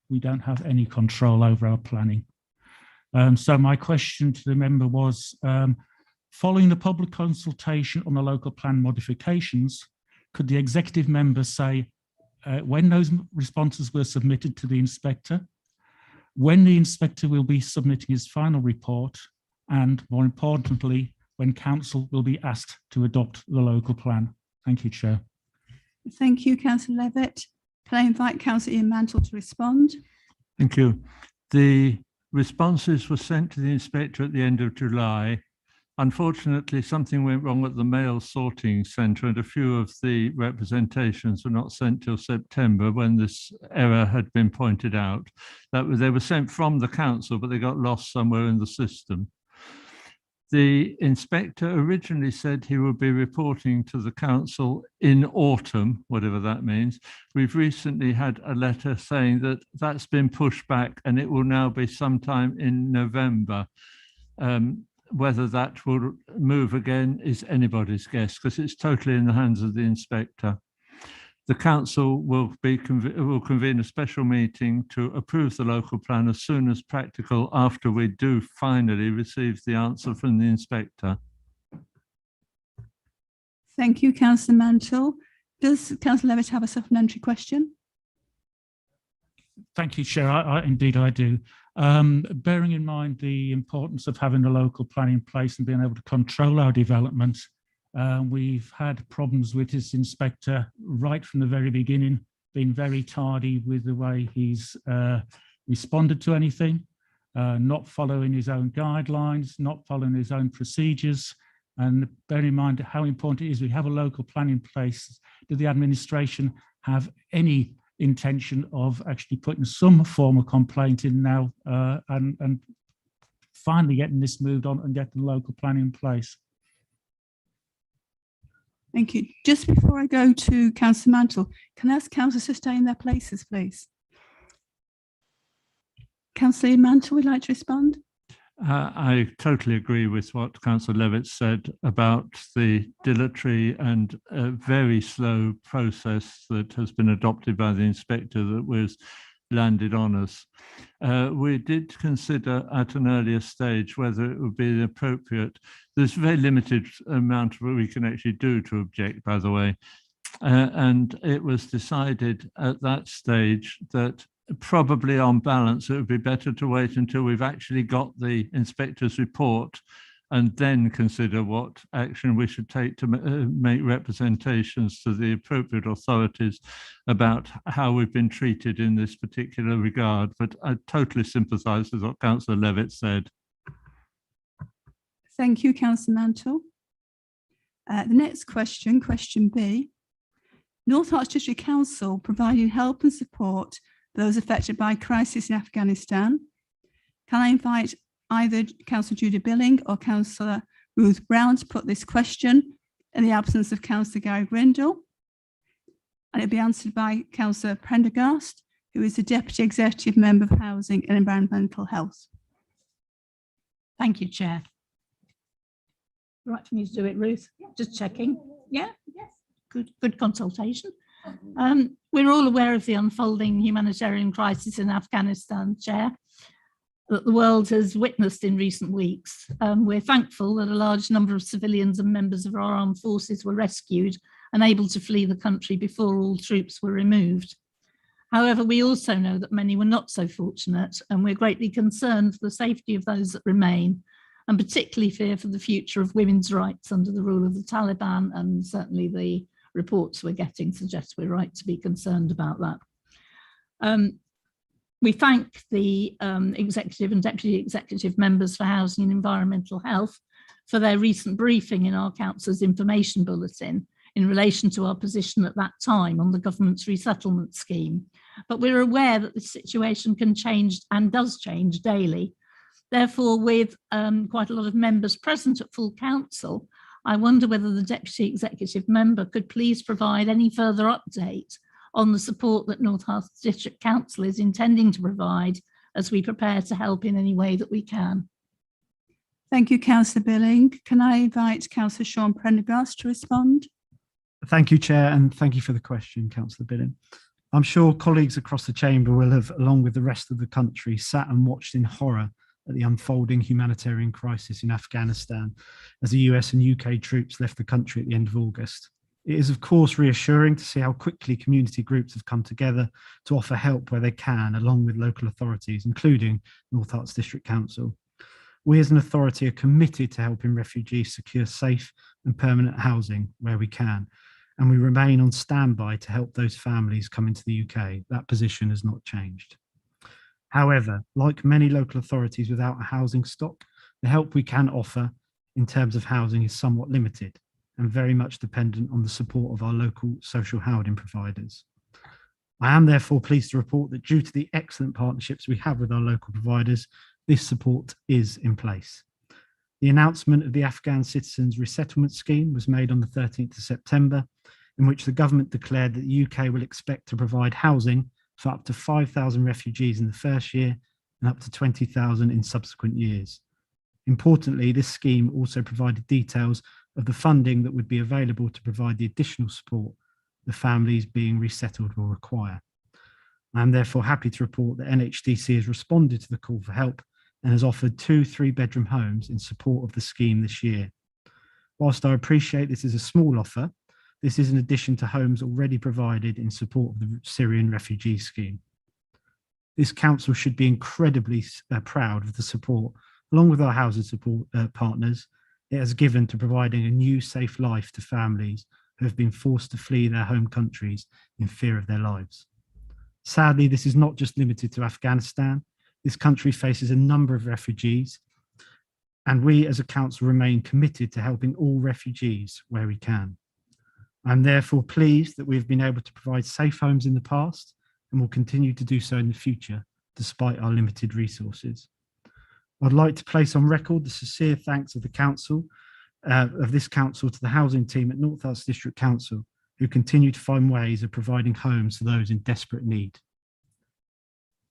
we don't have any control over our planning. So my question to the member was, following the public consultation on the local plan modifications, could the executive member say when those responses were submitted to the inspector, when the inspector will be submitting his final report, and more importantly, when council will be asked to adopt the local plan? Thank you, Chair. Thank you, Councillor Levitt. Can I invite Councillor Ian Mantle to respond? Thank you. The responses were sent to the inspector at the end of July. Unfortunately, something went wrong at the mail sorting centre and a few of the representations were not sent till September when this error had been pointed out. They were sent from the council, but they got lost somewhere in the system. The inspector originally said he would be reporting to the council in autumn, whatever that means. We've recently had a letter saying that that's been pushed back and it will now be sometime in November. Whether that will move again is anybody's guess because it's totally in the hands of the inspector. The council will convene a special meeting to approve the local plan as soon as practical after we do finally receive the answer from the inspector. Thank you, Councillor Mantle. Does Councillor Levitt have a supplementary question? Thank you, Chair. Indeed, I do. Bearing in mind the importance of having a local plan in place and being able to control our development, we've had problems with this inspector right from the very beginning, being very tardy with the way he's responded to anything, not following his own guidelines, not following his own procedures. And bearing in mind how important it is we have a local plan in place, does the administration have any intention of actually putting some form of complaint in now and finally getting this moved on and getting the local plan in place? Thank you. Just before I go to Councillor Mantle, can I ask councillors to stay in their places, please? Councillor Mantle would like to respond. I totally agree with what Councillor Levitt said about the dilatory and very slow process that has been adopted by the inspector that was landed on us. We did consider at an earlier stage whether it would be appropriate. There's very limited amount of what we can actually do to object, by the way. And it was decided at that stage that probably on balance, it would be better to wait until we've actually got the inspector's report and then consider what action we should take to make representations to the appropriate authorities about how we've been treated in this particular regard. But I totally sympathise with what Councillor Levitt said. Thank you, Councillor Mantle. The next question, question B. North Herts District Council providing help and support those affected by crisis in Afghanistan. Can I invite either Councillor Judy Billing or Councillor Ruth Brown to put this question in the absence of Councillor Gary Grindle? And it'll be answered by Councillor Prendergast, who is the Deputy Executive Member of Housing and Environmental Health. Thank you, Chair. Right for me to do it, Ruth? Just checking. Yeah? Yes. Good consultation. We're all aware of the unfolding humanitarian crisis in Afghanistan, Chair, that the world has witnessed in recent weeks. We're thankful that a large number of civilians and members of our armed forces were rescued and able to flee the country before all troops were removed. However, we also know that many were not so fortunate, and we're greatly concerned for the safety of those that remain, and particularly fear for the future of women's rights under the rule of the Taliban, and certainly the reports we're getting suggest we're right to be concerned about that. We thank the executive and deputy executive members for housing and environmental health for their recent briefing in our council's information bulletin in relation to our position at that time on the government's resettlement scheme. But we're aware that the situation can change and does change daily. Therefore, with quite a lot of members present at full council, I wonder whether the Deputy Executive Member could please provide any further update on the support that North Herts District Council is intending to provide as we prepare to help in any way that we can. Thank you, Councillor Billing. Can I invite Councillor Sean Prendergast to respond? Thank you, Chair, and thank you for the question, Councillor Billing. I'm sure colleagues across the chamber will have, along with the rest of the country, sat and watched in horror at the unfolding humanitarian crisis in Afghanistan as the US and UK troops left the country at the end of August. It is, of course, reassuring to see how quickly community groups have come together to offer help where they can, along with local authorities, including North Herts District Council. We as an authority are committed to helping refugees secure safe and permanent housing where we can, and we remain on standby to help those families come into the UK. That position has not changed. However, like many local authorities without a housing stock, the help we can offer in terms of housing is somewhat limited and very much dependent on the support of our local social housing providers. I am therefore pleased to report that due to the excellent partnerships we have with our local providers, this support is in place. The announcement of the Afghan Citizens Resettlement Scheme was made on the 13th of September, in which the government declared that the UK will expect to provide housing for up to 5,000 refugees in the first year and up to 20,000 in subsequent years. Importantly, this scheme also provided details of the funding that would be available to provide the additional support the families being resettled will require. I am therefore happy to report that NHDC has responded to the call for help and has offered 2 3-bedroom homes in support of the scheme this year. Whilst I appreciate this is a small offer, this is in addition to homes already provided in support of the Syrian refugee scheme. This council should be incredibly proud of the support, along with our housing support partners, it has given to providing a new safe life to families who have been forced to flee their home countries in fear of their lives. Sadly, this is not just limited to Afghanistan. This country faces a number of refugees, and we as a council remain committed to helping all refugees where we can. I'm therefore pleased that we've been able to provide safe homes in the past and will continue to do so in the future, despite our limited resources. I'd like to place on record the sincere thanks of the council, of this council to the housing team at North Herts District Council, who continue to find ways of providing homes to those in desperate need.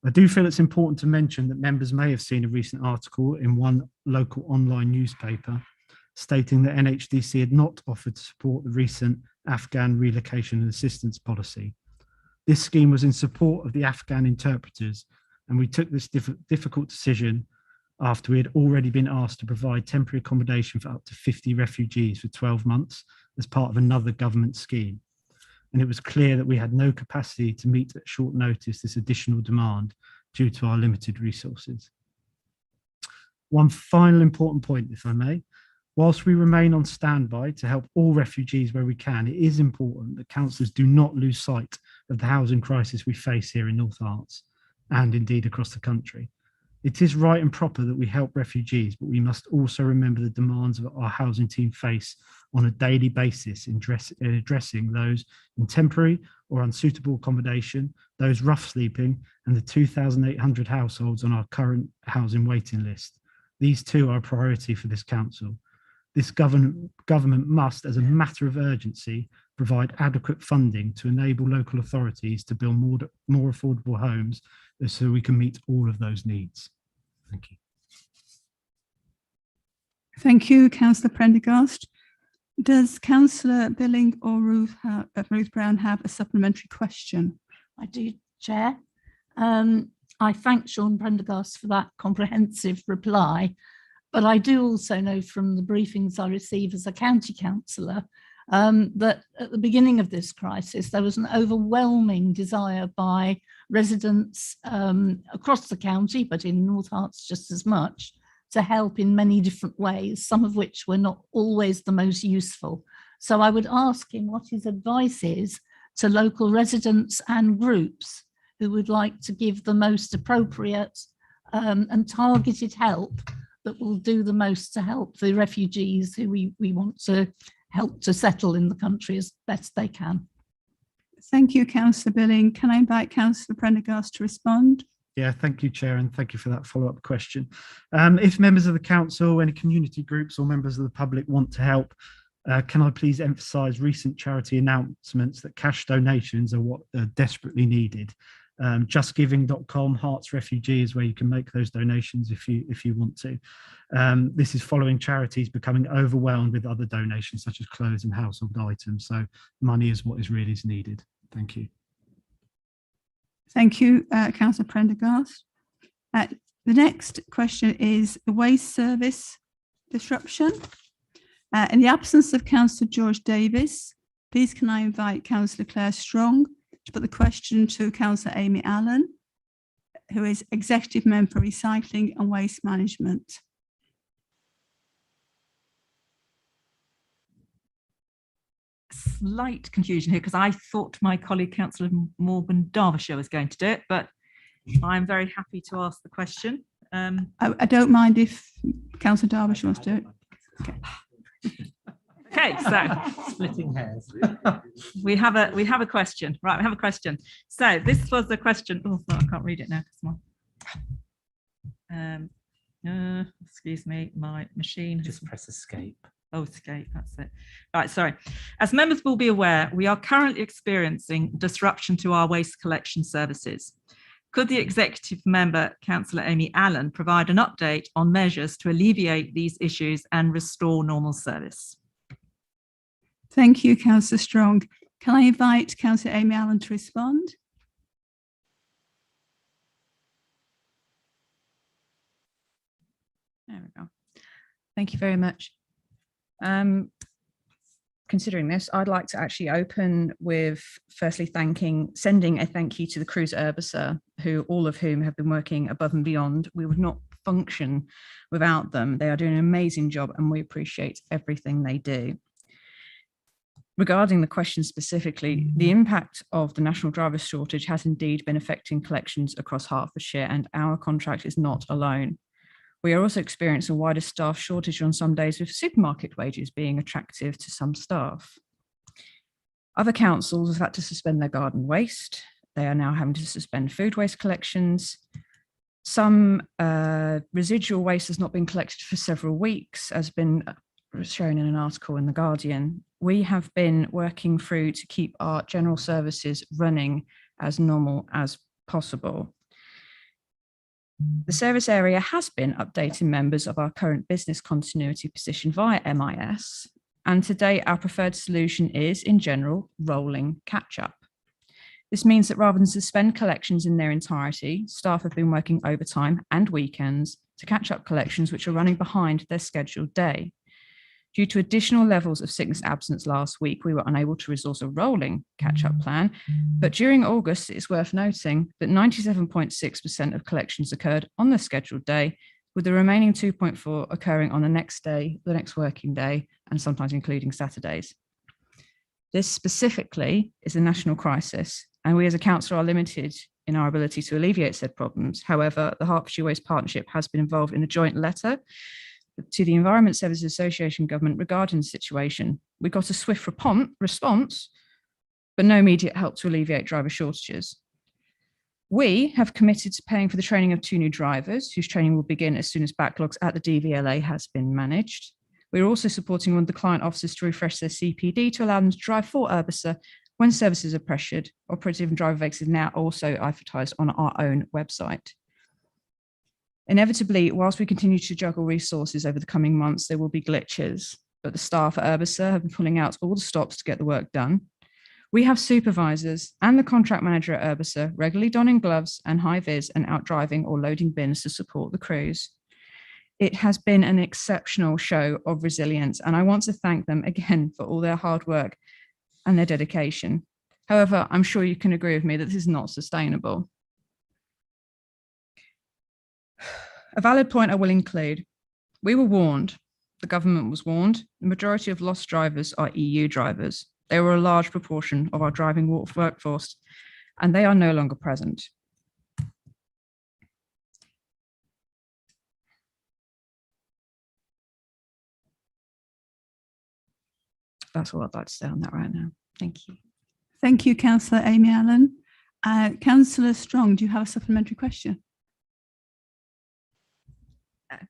I do feel it's important to mention that members may have seen a recent article in one local online newspaper stating that NHDC had not offered to support the recent Afghan relocation and assistance policy. This scheme was in support of the Afghan interpreters, and we took this difficult decision after we had already been asked to provide temporary accommodation for up to 50 refugees for 12 months as part of another government scheme. And it was clear that we had no capacity to meet at short notice this additional demand due to our limited resources. One final important point, if I may. Whilst we remain on standby to help all refugees where we can, it is important that councillors do not lose sight of the housing crisis we face here in North Herts and indeed across the country. It is right and proper that we help refugees, but we must also remember the demands that our housing team face on a daily basis in addressing those in temporary or unsuitable accommodation, those rough sleeping, and the 2,800 households on our current housing waiting list. These too are a priority for this council. This government must, as a matter of urgency, provide adequate funding to enable local authorities to build more affordable homes so we can meet all of those needs. Thank you. Thank you, Councillor Prendergast. Does Councillor Billing or Ruth Brown have a supplementary question? I do, Chair. I thank Sean Prendergast for that comprehensive reply, but I do also know from the briefings I receive as a county councillor that at the beginning of this crisis, there was an overwhelming desire by residents across the county, but in North Herts just as much, to help in many different ways, some of which were not always the most useful. So I would ask him what his advice is to local residents and groups who would like to give the most appropriate and targeted help that will do the most to help the refugees who we want to help to settle in the country as best they can. Thank you, Councillor Billing. Can I invite Councillor Prendergast to respond? Yeah, thank you, Chair, and thank you for that follow-up question. If members of the council, any community groups or members of the public want to help, can I please emphasise recent charity announcements that cash donations are what are desperately needed. Justgiving.com, Herts Refugee is where you can make those donations if you want to. This is following charities becoming overwhelmed with other donations such as clothes and household items. So money is what is really needed. Thank you. Thank you, Councillor Prendergast. The next question is the waste service disruption. In the absence of Councillor George Davis, please can I invite Councillor Claire Strong to put the question to Councillor Amy Allen, who is Executive Member for Recycling and Waste Management. Slight confusion here because I thought my colleague Councillor Morgan Derbyshire was going to do it, but I'm very happy to ask the question. I don't mind if Councillor Derbyshire wants to do it. Okay. Okay, so splitting hairs. we have a question. Right, we have a question. So this was the question. Oh, I can't read it now. Come on. Excuse me, my machine. Just press escape. Oh, escape, that's it. Right, sorry. As members will be aware, we are currently experiencing disruption to our waste collection services. Could the executive member, Councillor Amy Allen, provide an update on measures to alleviate these issues and restore normal service? Thank you, Councillor Strong. Can I invite Councillor Amy Allen to respond? There we go. Thank you very much. Considering this, I'd like to actually open with firstly sending a thank you to the crews at Urbisa, all of whom have been working above and beyond. We would not function without them. They are doing an amazing job and we appreciate everything they do. Regarding the question specifically, the impact of the national driver shortage has indeed been affecting collections across Hertfordshire, and our contract is not alone. We are also experiencing a wider staff shortage on some days, with supermarket wages being attractive to some staff. Other councils have had to suspend their garden waste. They are now having to suspend food waste collections. Some residual waste has not been collected for several weeks, as been shown in an article in The Guardian. We have been working through to keep our general services running as normal as possible. The service area has been updating members of our current business continuity position via MIS, and to date, our preferred solution is, in general, rolling catch-up. This means that rather than suspend collections in their entirety, staff have been working overtime and weekends to catch up collections which are running behind their scheduled day. Due to additional levels of sickness absence last week, we were unable to resource a rolling catch-up plan. But during August, it's worth noting that 97.6% of collections occurred on the scheduled day, with the remaining 2.4 occurring on the next day, the next working day, and sometimes including Saturdays. This specifically is a national crisis, and we as a council are limited in our ability to alleviate said problems. However, the Hertfordshire Waste Partnership has been involved in a joint letter to the Environment Services Association government regarding the situation. We got a swift response, but no immediate help to alleviate driver shortages. We have committed to paying for the training of 2 new drivers, whose training will begin as soon as backlogs at the DVLA has been managed. We're also supporting one of the client officers to refresh their CPD to allow them to drive for Urbisa when services are pressured. Operative and driver vacancies now also advertised on our own website. Inevitably, whilst we continue to juggle resources over the coming months, there will be glitches, but the staff at Urbisa have been pulling out all the stops to get the work done. We have supervisors and the contract manager at Urbisa regularly donning gloves and high vis and out driving or loading bins to support the crews. It has been an exceptional show of resilience, and I want to thank them again for all their hard work and their dedication. However, I'm sure you can agree with me that this is not sustainable. A valid point I will include: we were warned, the government was warned, the majority of lost drivers are EU drivers. They were a large proportion of our driving workforce, and they are no longer present. That's all I'd like to say on that right now. Thank you. Thank you, Councillor Amy Allen. Councillor Strong, do you have a supplementary question?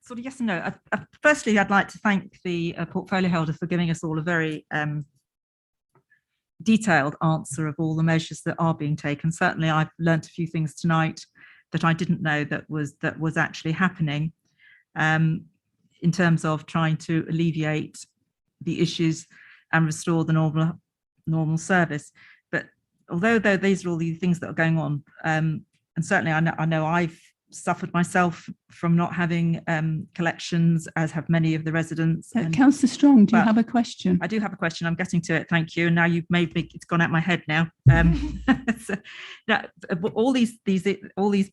Sort of yes and no. Firstly, I'd like to thank the portfolio holder for giving us all a very detailed answer of all the measures that are being taken. Certainly, I've learnt a few things tonight that I didn't know that was actually happening in terms of trying to alleviate the issues and restore the normal service. But although these are all the things that are going on, and certainly I know I've suffered myself from not having collections, as have many of the residents. Councillor Strong, do you have a question? I do have a question. I'm getting to it. Thank you. And now you've made me, it's gone out my head now. So, now, all these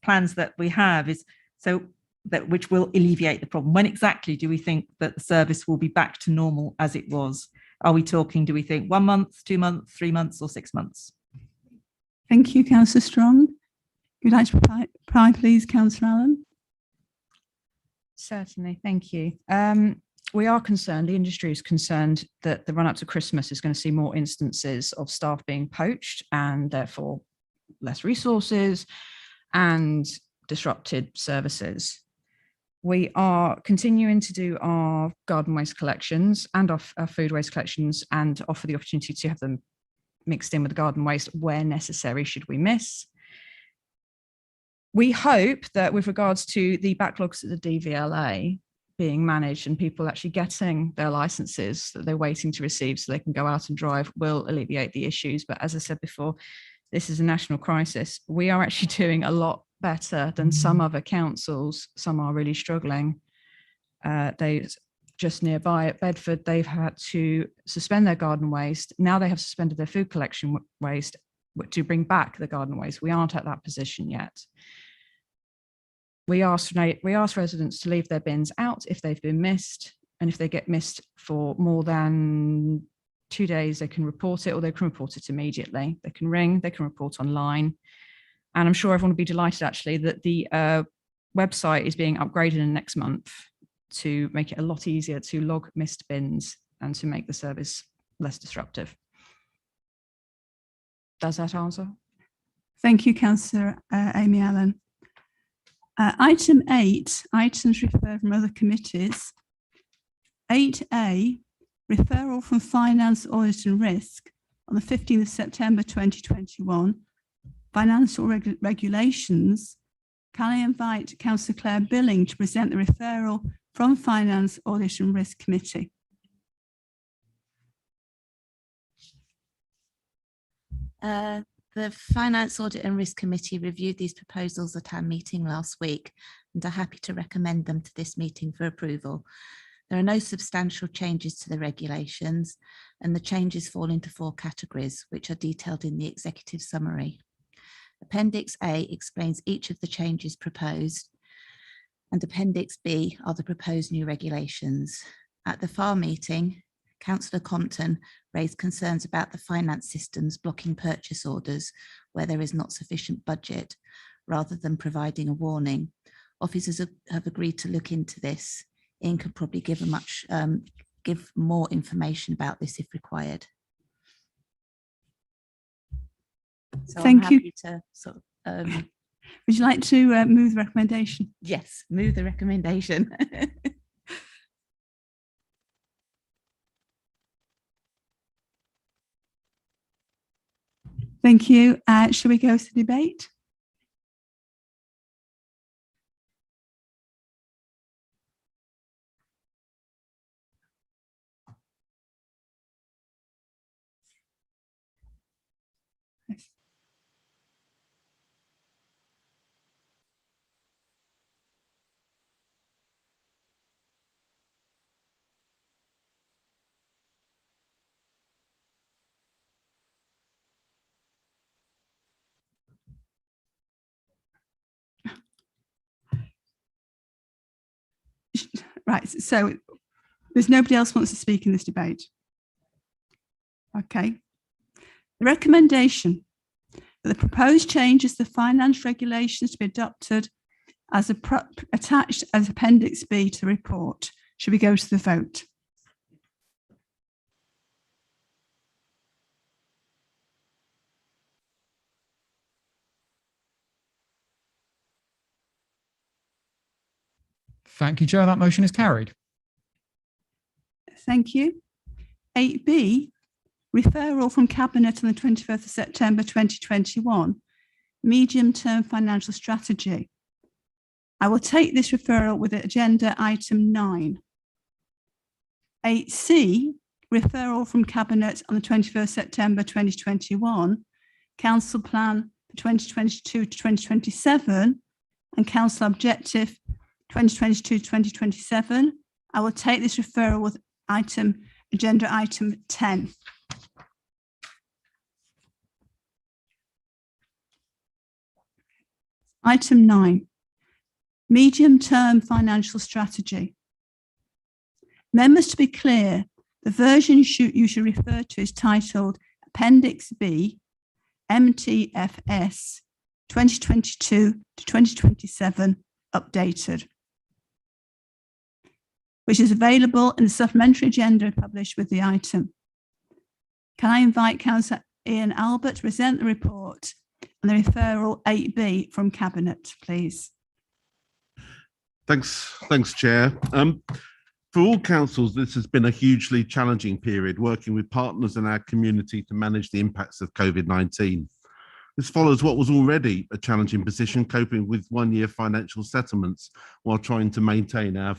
plans that we have is so that which will alleviate the problem. When exactly do we think that the service will be back to normal as it was? Are we talking, do we think 1 month, 2 months, 3 months, or 6 months? Thank you, Councillor Strong. Would you like to reply, please, Councillor Allen? Certainly, thank you. We are concerned, the industry is concerned that the run up to Christmas is going to see more instances of staff being poached and therefore less resources and disrupted services. We are continuing to do our garden waste collections and our food waste collections and offer the opportunity to have them mixed in with the garden waste where necessary should we miss. We hope that with regards to the backlogs at the DVLA being managed and people actually getting their licenses that they're waiting to receive so they can go out and drive will alleviate the issues. But as I said before, this is a national crisis. We are actually doing a lot better than some other councils. Some are really struggling. They just nearby at Bedford, they've had to suspend their garden waste. Now they have suspended their food collection waste to bring back the garden waste. We aren't at that position yet. We ask residents to leave their bins out if they've been missed, and if they get missed for more than 2 days, they can report it, or they can report it immediately. They can ring, they can report online. And I'm sure everyone will be delighted actually that the website is being upgraded in next month to make it a lot easier to log missed bins and to make the service less disruptive. Does that answer? Thank you, Councillor Amy Allen. Item 8, items referred from other committees. 8A, referral from Finance, Audit and Risk on the 15th of September 2021, financial regulations Can I invite Councillor Claire Billing to present the referral from Finance, Audit and Risk Committee? The Finance, Audit and Risk Committee reviewed these proposals at our meeting last week and are happy to recommend them to this meeting for approval. There are no substantial changes to the regulations, and the changes fall into 4 categories, which are detailed in the executive summary. Appendix A explains each of the changes proposed, and Appendix B are the proposed new regulations. At the FAR meeting, Councillor Compton raised concerns about the finance systems blocking purchase orders where there is not sufficient budget, rather than providing a warning. Officers have agreed to look into this. Ian could probably give more information about this if required. So Thank I'm you. happy to sort of, Would you like to move the recommendation? yes, move the recommendation. Thank you. Shall we go to the debate? Right, so there's nobody else wants to speak in this debate. Okay. The recommendation that the proposed changes to finance regulations to be adopted as attached as Appendix B to the report. Should we go to the vote? Thank you, Chair. That motion is carried. Thank you. 8B, referral from Cabinet on the 21st of September 2021, medium-term financial strategy. I will take this referral with agenda item 9. 8C, referral from Cabinet on the 21st September 2021, Council Plan for 2022 to 2027 and Council Objective 2022-2027. I will take this referral with agenda item 10. Item 9, medium-term financial strategy. Members, to be clear, the version you should refer to is titled Appendix B, MTFS 2022 to 2027 updated, which is available in the supplementary agenda published with the item. Can I invite Councillor Ian Albert to present the report and the referral 8B from Cabinet, please? Thanks, Chair. For all councils, this has been a hugely challenging period, working with partners in our community to manage the impacts of COVID-19. This follows what was already a challenging position, coping with one-year financial settlements while trying to maintain our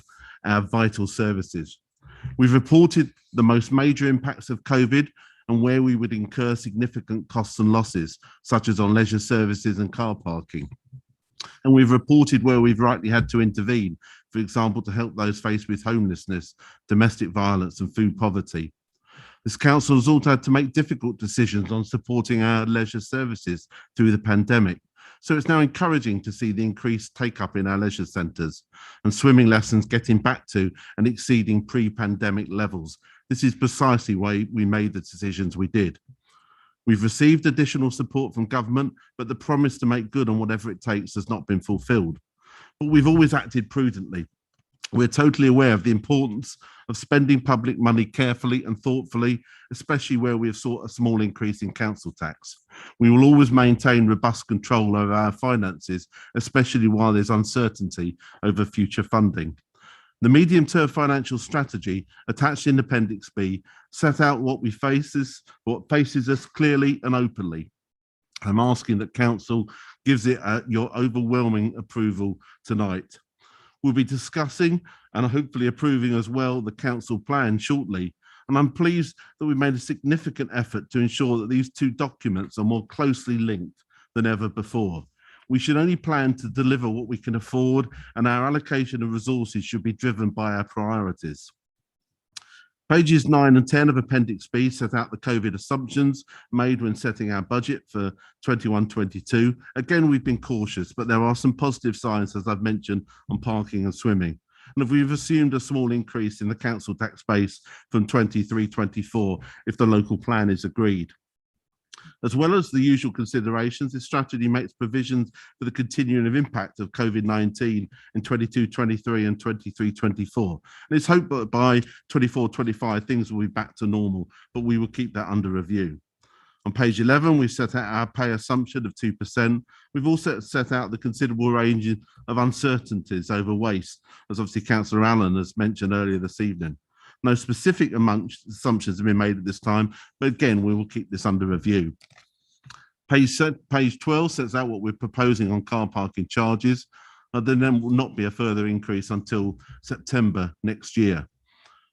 vital services. We've reported the most major impacts of COVID and where we would incur significant costs and losses, such as on leisure services and car parking. And we've reported where we've rightly had to intervene, for example, to help those faced with homelessness, domestic violence and food poverty. This council has also had to make difficult decisions on supporting our leisure services through the pandemic. So it's now encouraging to see the increased take-up in our leisure centres and swimming lessons getting back to and exceeding pre-pandemic levels. This is precisely why we made the decisions we did. We've received additional support from government, but the promise to make good on whatever it takes has not been fulfilled. But we've always acted prudently. We're totally aware of the importance of spending public money carefully and thoughtfully, especially where we have sought a small increase in council tax. We will always maintain robust control over our finances, especially while there's uncertainty over future funding. The medium-term financial strategy attached in Appendix B set out what faces us clearly and openly. I'm asking that council gives it your overwhelming approval tonight. We'll be discussing and hopefully approving as well the council plan shortly. And I'm pleased that we made a significant effort to ensure that these two documents are more closely linked than ever before. We should only plan to deliver what we can afford, and our allocation of resources should be driven by our priorities. Pages 9 and 10 of Appendix B set out the COVID assumptions made when setting our budget for 21-22. Again, we've been cautious, but there are some positive signs, as I've mentioned, on parking and swimming. And if we've assumed a small increase in the council tax base from 23-24 if the local plan is agreed. As well as the usual considerations, this strategy makes provisions for the continuing of impact of COVID-19 in 22-23 and 23-24. And it's hoped that by 24-25 things will be back to normal, but we will keep that under review. On page 11, we set out our pay assumption of 2%. We've also set out the considerable range of uncertainties over waste, as obviously Councillor Allen has mentioned earlier this evening. No specific assumptions have been made at this time, but again, we will keep this under review. Page 12 sets out what we're proposing on car parking charges. There will not be a further increase until September next year.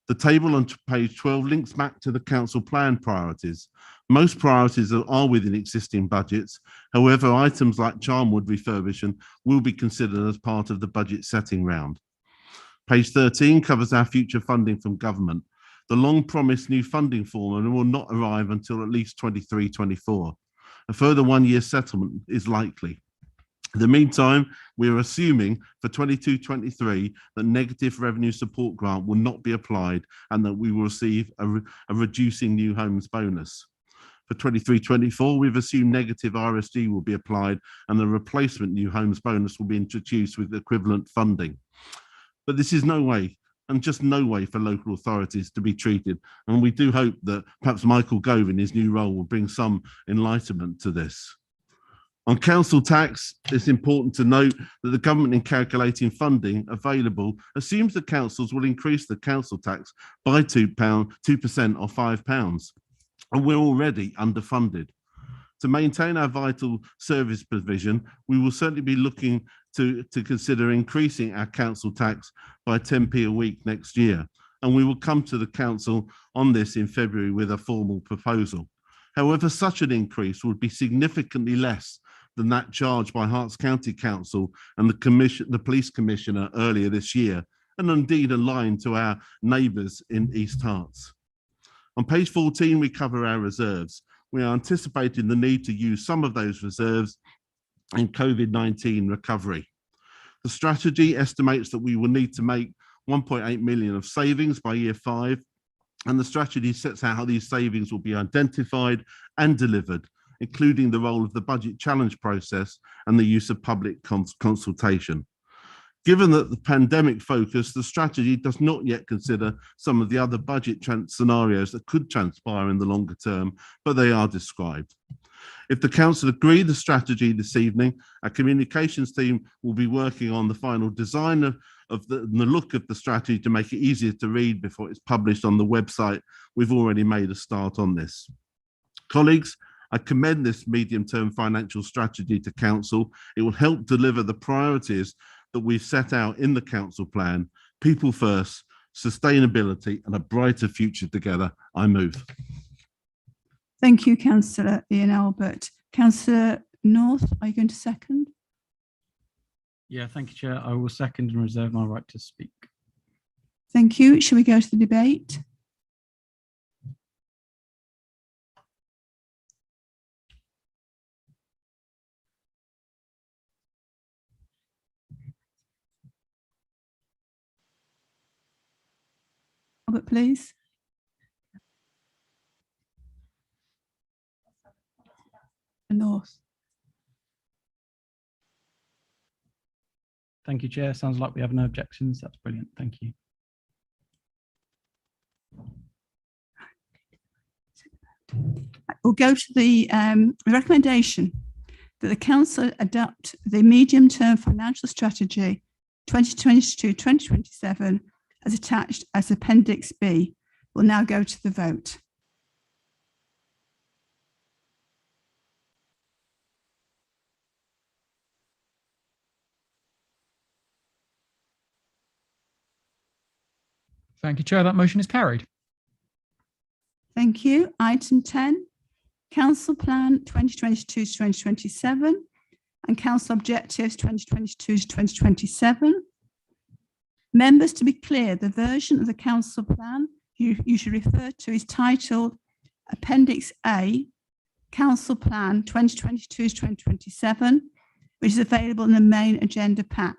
The table on page 12 links back to the council plan priorities. Most priorities are within existing budgets. However, items like Charnwood refurbishment will be considered as part of the budget setting round. Page 13 covers our future funding from government. The long-promised new funding formula will not arrive until at least 23-24. A further one-year settlement is likely. In the meantime, we are assuming for 22-23 that negative revenue support grant will not be applied and that we will receive a reducing new homes bonus. For 23-24, we've assumed negative RSG will be applied and the replacement new homes bonus will be introduced with equivalent funding. But this is no way, and just no way for local authorities to be treated. And we do hope that perhaps Michael Gove in his new role will bring some enlightenment to this. On council tax, it's important to note that the government in calculating funding available assumes that councils will increase the council tax by £2% or £5. And we're already underfunded. To maintain our vital service provision, we will certainly be looking to consider increasing our council tax by 10p a week next year. And we will come to the council on this in February with a formal proposal. However, such an increase would be significantly less than that charged by Herts County Council and the police commissioner earlier this year, and indeed aligned to our neighbours in East Herts. On page 14, we cover our reserves. We are anticipating the need to use some of those reserves in COVID-19 recovery. The strategy estimates that we will need to make 1.8 million of savings by year 5, and the strategy sets out how these savings will be identified and delivered, including the role of the budget challenge process and the use of public consultation. Given that the pandemic focus, the strategy does not yet consider some of the other budget scenarios that could transpire in the longer term, but they are described. If the council agree the strategy this evening, our communications team will be working on the final design of the look of the strategy to make it easier to read before it's published on the website. We've already made a start on this. Colleagues, I commend this medium-term financial strategy to council. It will help deliver the priorities that we've set out in the council plan: people first, sustainability, and a brighter future together. I move. Thank you, Councillor Ian Albert. Councillor North, are you going to second? Yeah, thank you, Chair. I will second and reserve my right to speak. Thank you. Shall we go to the debate? Albert, please. North. Thank you, Chair. Sounds like we have no objections. That's brilliant. Thank you. We'll go to the recommendation that the council adopt the medium-term financial strategy 2022-2027 as attached as Appendix B. We'll now go to the vote. Thank you, Chair. That motion is carried. Thank you. Item 10, Council Plan 2022 to 2027 and Council Objectives 2022 to 2027. Members, to be clear, the version of the Council Plan you should refer to is titled Appendix A, Council Plan 2022 to 2027, which is available in the main agenda pack.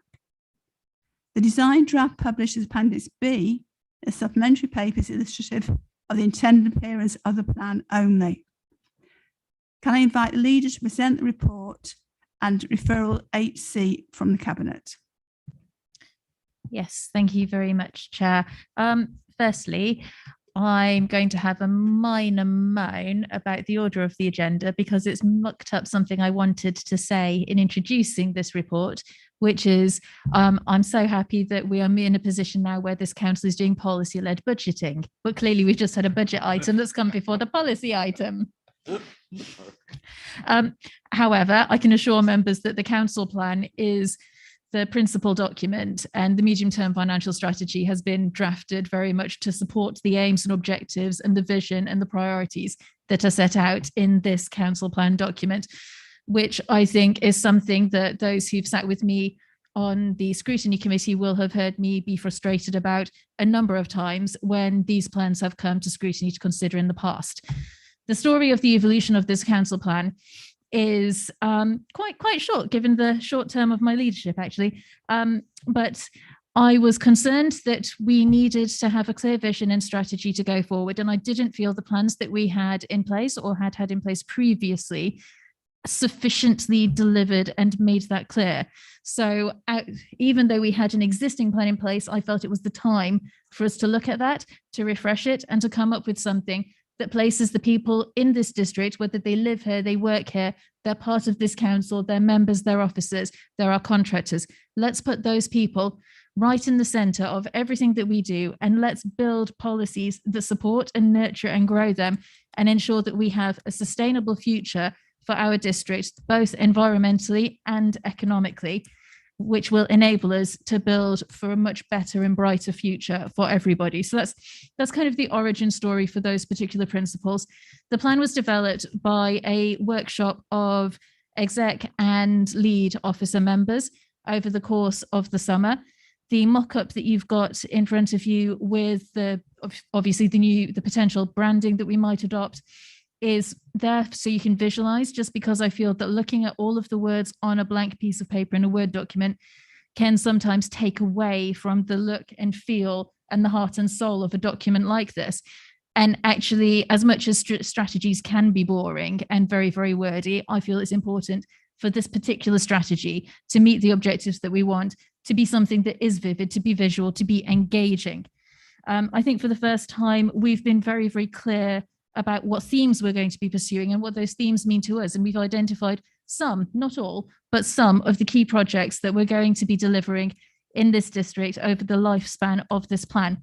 The design draft published as Appendix B, a supplementary paper, is illustrative of the intended appearance of the plan only. Can I invite the leader to present the report and referral 8C from the Cabinet? Yes, thank you very much, Chair. Firstly, I'm going to have a minor moan about the order of the agenda because it's mucked up something I wanted to say in introducing this report, which is I'm so happy that we are in a position now where this council is doing policy-led budgeting, but clearly we've just had a budget item that's come before the policy item. However, I can assure members that the council plan is the principal document, and the medium-term financial strategy has been drafted very much to support the aims and objectives and the vision and the priorities that are set out in this council plan document, which I think is something that those who've sat with me on the scrutiny committee will have heard me be frustrated about a number of times when these plans have come to scrutiny to consider in the past. The story of the evolution of this council plan is quite short, given the short term of my leadership, actually. But I was concerned that we needed to have a clear vision and strategy to go forward, and I didn't feel the plans that we had in place or had in place previously sufficiently delivered and made that clear. So even though we had an existing plan in place, I felt it was the time for us to look at that, to refresh it, and to come up with something that places the people in this district, whether they live here, they work here, they're part of this council, they're members, they're officers, they're our contractors. Let's put those people right in the centre of everything that we do, and let's build policies that support and nurture and grow them and ensure that we have a sustainable future for our district, both environmentally and economically, which will enable us to build for a much better and brighter future for everybody. So that's kind of the origin story for those particular principles. The plan was developed by a workshop of exec and lead officer members over the course of the summer. The mock-up that you've got in front of you with obviously the potential branding that we might adopt is there so you can visualize, just because I feel that looking at all of the words on a blank piece of paper in a Word document can sometimes take away from the look and feel and the heart and soul of a document like this. And actually, as much as strategies can be boring and very, very wordy, I feel it's important for this particular strategy to meet the objectives that we want, to be something that is vivid, to be visual, to be engaging. I think for the first time, we've been very, very clear about what themes we're going to be pursuing and what those themes mean to us. And we've identified some, not all, but some of the key projects that we're going to be delivering in this district over the lifespan of this plan.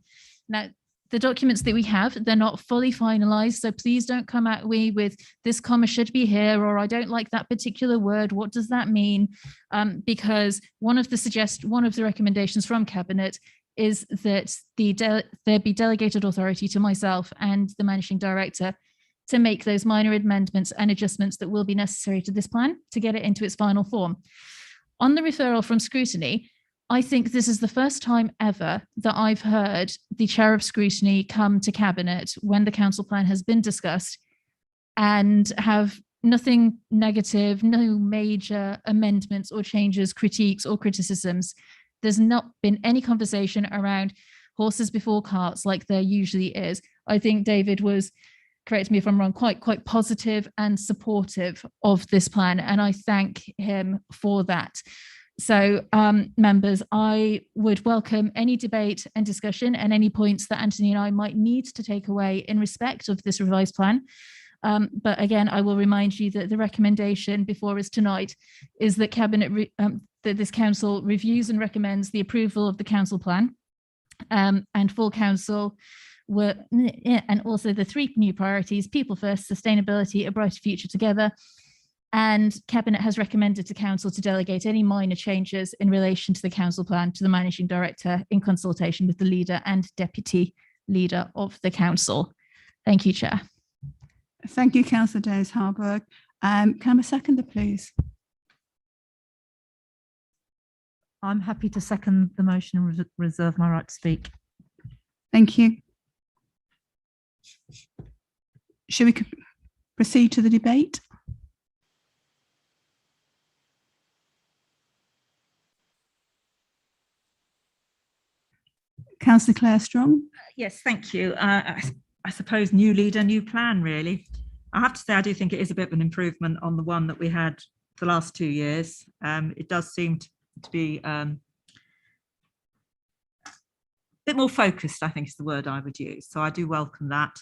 Now, the documents that we have, they're not fully finalized, so please don't come at me with this comma should be here, or I don't like that particular word, what does that mean? Because one of the recommendations from Cabinet is that there be delegated authority to myself and the managing director to make those minor amendments and adjustments that will be necessary to this plan to get it into its final form. On the referral from scrutiny, I think this is the first time ever that I've heard the chair of scrutiny come to Cabinet when the council plan has been discussed and have nothing negative, no major amendments or changes, critiques or criticisms. There's not been any conversation around horses before carts like there usually is. I think David was, correct me if I'm wrong, quite positive and supportive of this plan, and I thank him for that. So members, I would welcome any debate and discussion and any points that Anthony and I might need to take away in respect of this revised plan. But again, I will remind you that the recommendation before us tonight is that Cabinet that this council reviews and recommends the approval of the council plan, and full council and also the three new priorities: people first, sustainability, a brighter future together, And Cabinet has recommended to Council to delegate any minor changes in relation to the Council plan to the Managing Director in consultation with the Leader and Deputy Leader of the Council. Thank you, Chair. Thank you, Councillor Danes-Harburg. Can I have a seconder, please? I'm happy to second the motion and reserve my right to speak. Thank you. Shall we proceed to the debate? Councillor Claire Strong. Yes, thank you. I suppose new leader, new plan, really. I have to say, I do think it is a bit of an improvement on the one that we had the last 2 years. It does seem to be a bit more focused, I think is the word I would use. So I do welcome that.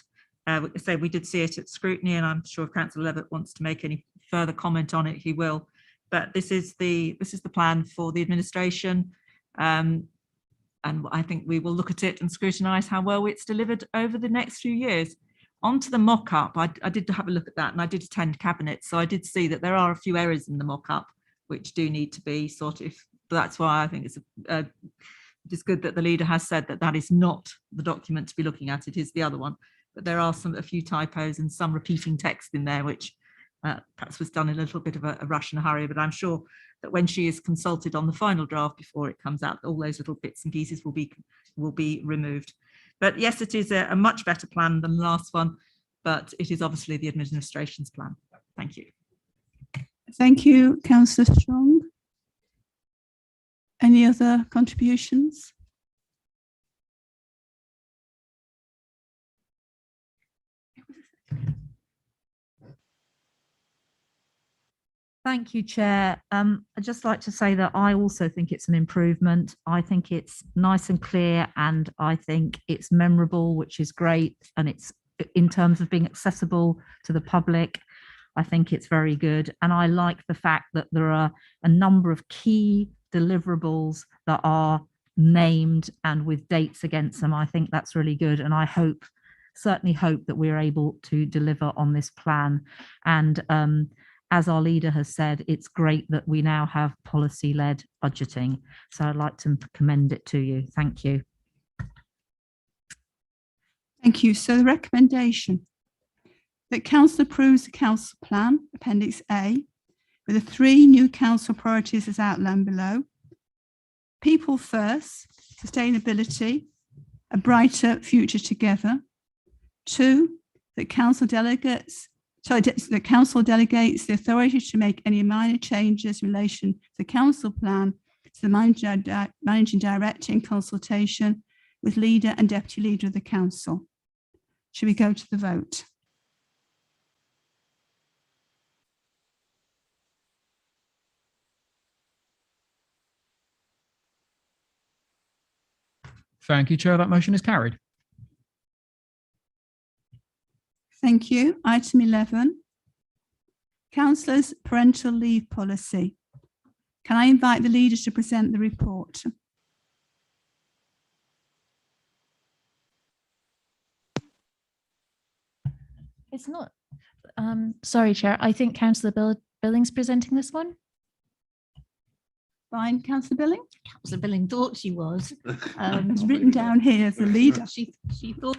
So we did see it at scrutiny, and I'm sure if Councillor Levitt wants to make any further comment on it, he will. But this is the plan for the administration. And I think we will look at it and scrutinise how well it's delivered over the next few years. On to the mock-up, I did have a look at that, and I did attend Cabinet, so I did see that there are a few errors in the mock-up which do need to be sorted. But that's why I think it's good that the leader has said that that is not the document to be looking at, it is the other one. But there are a few typos and some repeating text in there, which perhaps was done in a little bit of a rush and a hurry, but I'm sure that when she is consulted on the final draft before it comes out, all those little bits and pieces will be removed. But yes, it is a much better plan than the last one, but it is obviously the administration's plan. Thank you. Thank you, Councillor Strong. Any other contributions? Thank you, Chair. I'd just like to say that I also think it's an improvement. I think it's nice and clear, and I think it's memorable, which is great. And it's in terms of being accessible to the public, I think it's very good. And I like the fact that there are a number of key deliverables that are named and with dates against them. I think that's really good. And I certainly hope that we're able to deliver on this plan. And as our leader has said, it's great that we now have policy-led budgeting. So I'd like to commend it to you. Thank you. Thank you. So the recommendation that Council approves the Council Plan, Appendix A, with the 3 new Council priorities as outlined below. People first, sustainability, a brighter future together. 2, that Council delegates the Council delegates the authority to make any minor changes in relation to the Council plan to the Managing Director in consultation with Leader and Deputy Leader of the Council. Should we go to the vote? Thank you, Chair. That motion is carried. Thank you. Item 11, Councillors' Parental Leave Policy. Can I invite the leader to present the report? It's not, sorry, Chair. I think Councillor Billings presenting this one. Fine, Councillor Billing. Councillor Billing thought she was. It's written down here as the leader. She thought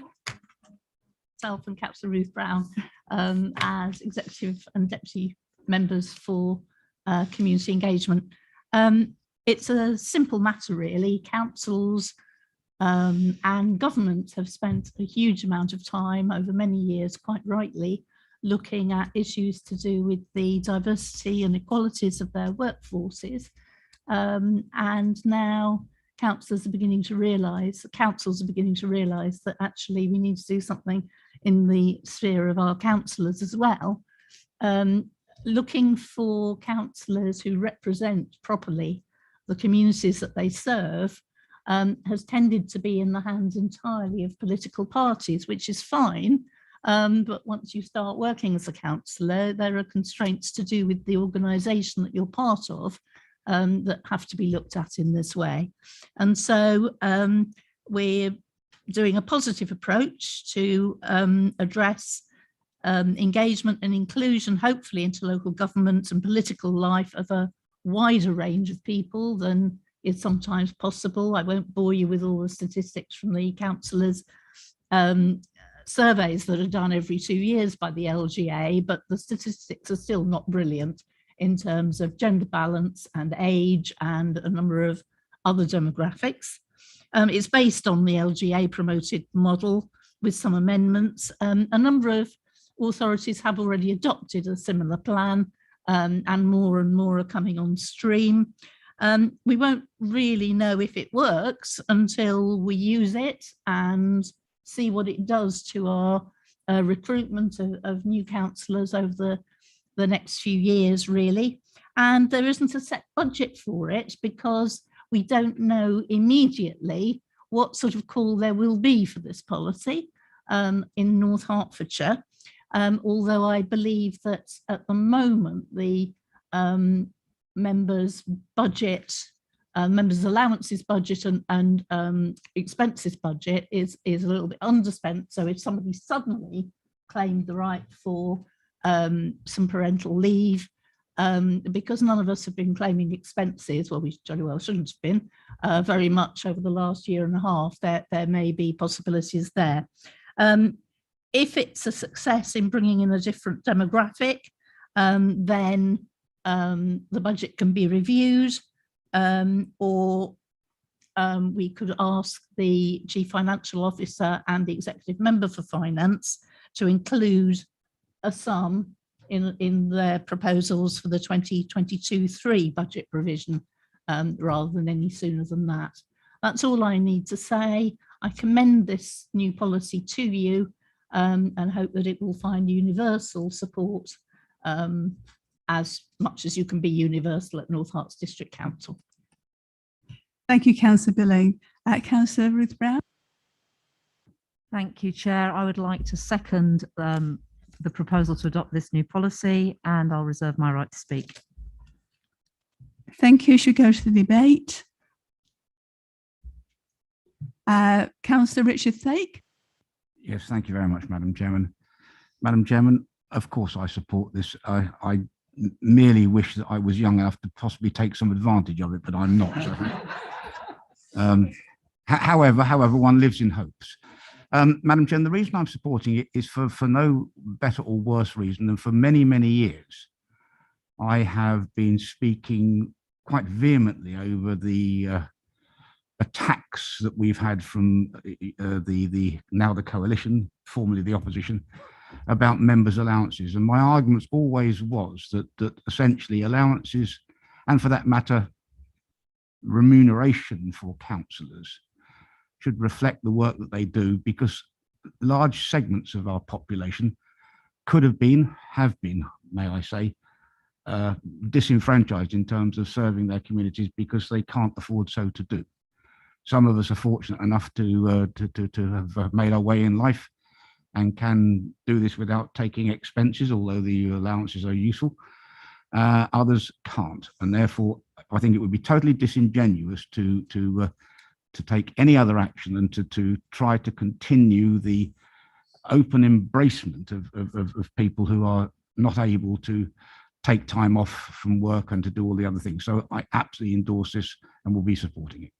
herself and Councillor Ruth Brown as executive and deputy members for community engagement. It's a simple matter, really. Councils and governments have spent a huge amount of time over many years, quite rightly, looking at issues to do with the diversity and equalities of their workforces. And now councils are beginning to realise that actually we need to do something in the sphere of our councillors as well. Looking for councillors who represent properly the communities that they serve has tended to be in the hands entirely of political parties, which is fine. But once you start working as a councillor, there are constraints to do with the organisation that you're part of that have to be looked at in this way. And so we're doing a positive approach to address engagement and inclusion, hopefully into local government and political life of a wider range of people than is sometimes possible. I won't bore you with all the statistics from the councillors' surveys that are done every 2 years by the LGA, but the statistics are still not brilliant in terms of gender balance and age and a number of other demographics. It's based on the LGA promoted model with some amendments. A number of authorities have already adopted a similar plan, and more are coming on stream. We won't really know if it works until we use it and see what it does to our recruitment of new councillors over the next few years, really. And there isn't a set budget for it because we don't know immediately what sort of call there will be for this policy in North Hertfordshire. Although I believe that at the moment the members' budget, members' allowances budget and expenses budget is a little bit underspent. So if somebody suddenly claimed the right for some parental leave, because none of us have been claiming expenses, well, we jolly well shouldn't have been, very much over the last year and a half, there may be possibilities there. If it's a success in bringing in a different demographic, then the budget can be reviewed, or we could ask the Chief Financial Officer and the Executive Member for Finance to include a sum in their proposals for the 2022-3 budget provision, rather than any sooner than that. That's all I need to say. I commend this new policy to you, and hope that it will find universal support, as much as you can be universal at North Herts District Council. Thank you, Councillor Billing. Councillor Ruth Brown. Thank you, Chair. I would like to second the proposal to adopt this new policy, and I'll reserve my right to speak. Thank you. Should go to the debate. Councillor Richard Thake. Yes, thank you very much, Madam Chairman. Madam Chairman, of course I support this. I merely wish that I was young enough to possibly take some advantage of it, but I'm not. However, one lives in hopes. Madam Chairman, the reason I'm supporting it is for no better or worse reason than for many, many years, I have been speaking quite vehemently over the attacks that we've had from now the coalition, formerly the opposition, about members' allowances. And my argument always was that essentially allowances, and for that matter, remuneration for councillors, should reflect the work that they do, because large segments of our population could have been, have been, may I say, disenfranchised in terms of serving their communities because they can't afford so to do. Some of us are fortunate enough to have made our way in life and can do this without taking expenses, although the allowances are useful. Others can't, and therefore I think it would be totally disingenuous to take any other action than to try to continue the open embracement of people who are not able to take time off from work and to do all the other things. So I absolutely endorse this and will be supporting it.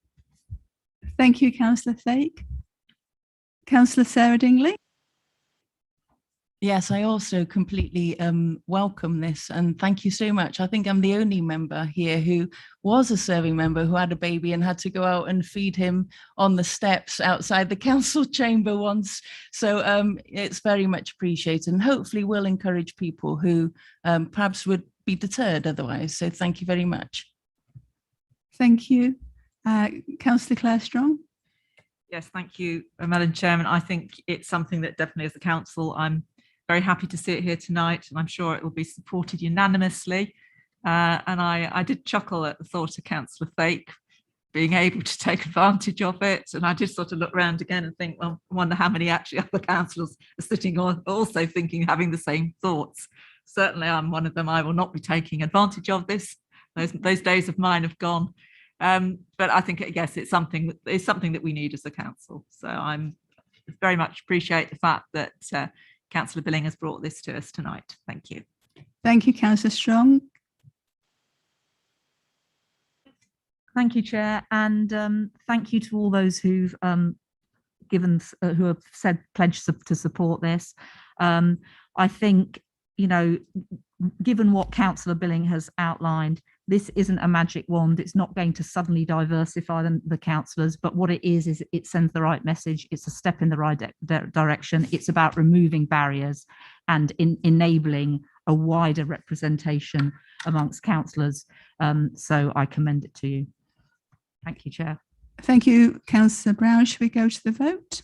Thank you, Councillor Thake. Councillor Sarah Dingley. Yes, I also completely welcome this, and thank you so much. I think I'm the only member here who was a serving member who had a baby and had to go out and feed him on the steps outside the council chamber once. So it's very much appreciated, and hopefully will encourage people who perhaps would be deterred otherwise. So thank you very much. Thank you. Councillor Claire Strong. Yes, thank you, Madam Chairman. I think it's something that definitely as a council, I'm very happy to see it here tonight, and I'm sure it will be supported unanimously. And I did chuckle at the thought of Councillor Thake being able to take advantage of it. And I did sort of look around again and think, well, I wonder how many actually other councillors are sitting on also thinking, having the same thoughts. Certainly I'm one of them. I will not be taking advantage of this. Those days of mine have gone. But I think, yes, it's something that we need as a council. So I'm very much appreciate the fact that Councillor Billing has brought this to us tonight. Thank you. Thank you, Councillor Strong. Thank you, Chair, and thank you to all those who've who have said pledged to support this. I think, you know, given what Councillor Billing has outlined, this isn't a magic wand. It's not going to suddenly diversify the councillors, but what it is it sends the right message. It's a step in the right direction. It's about removing barriers and enabling a wider representation amongst councillors. So I commend it to you. Thank you, Chair. Thank you, Councillor Brown. Shall we go to the vote?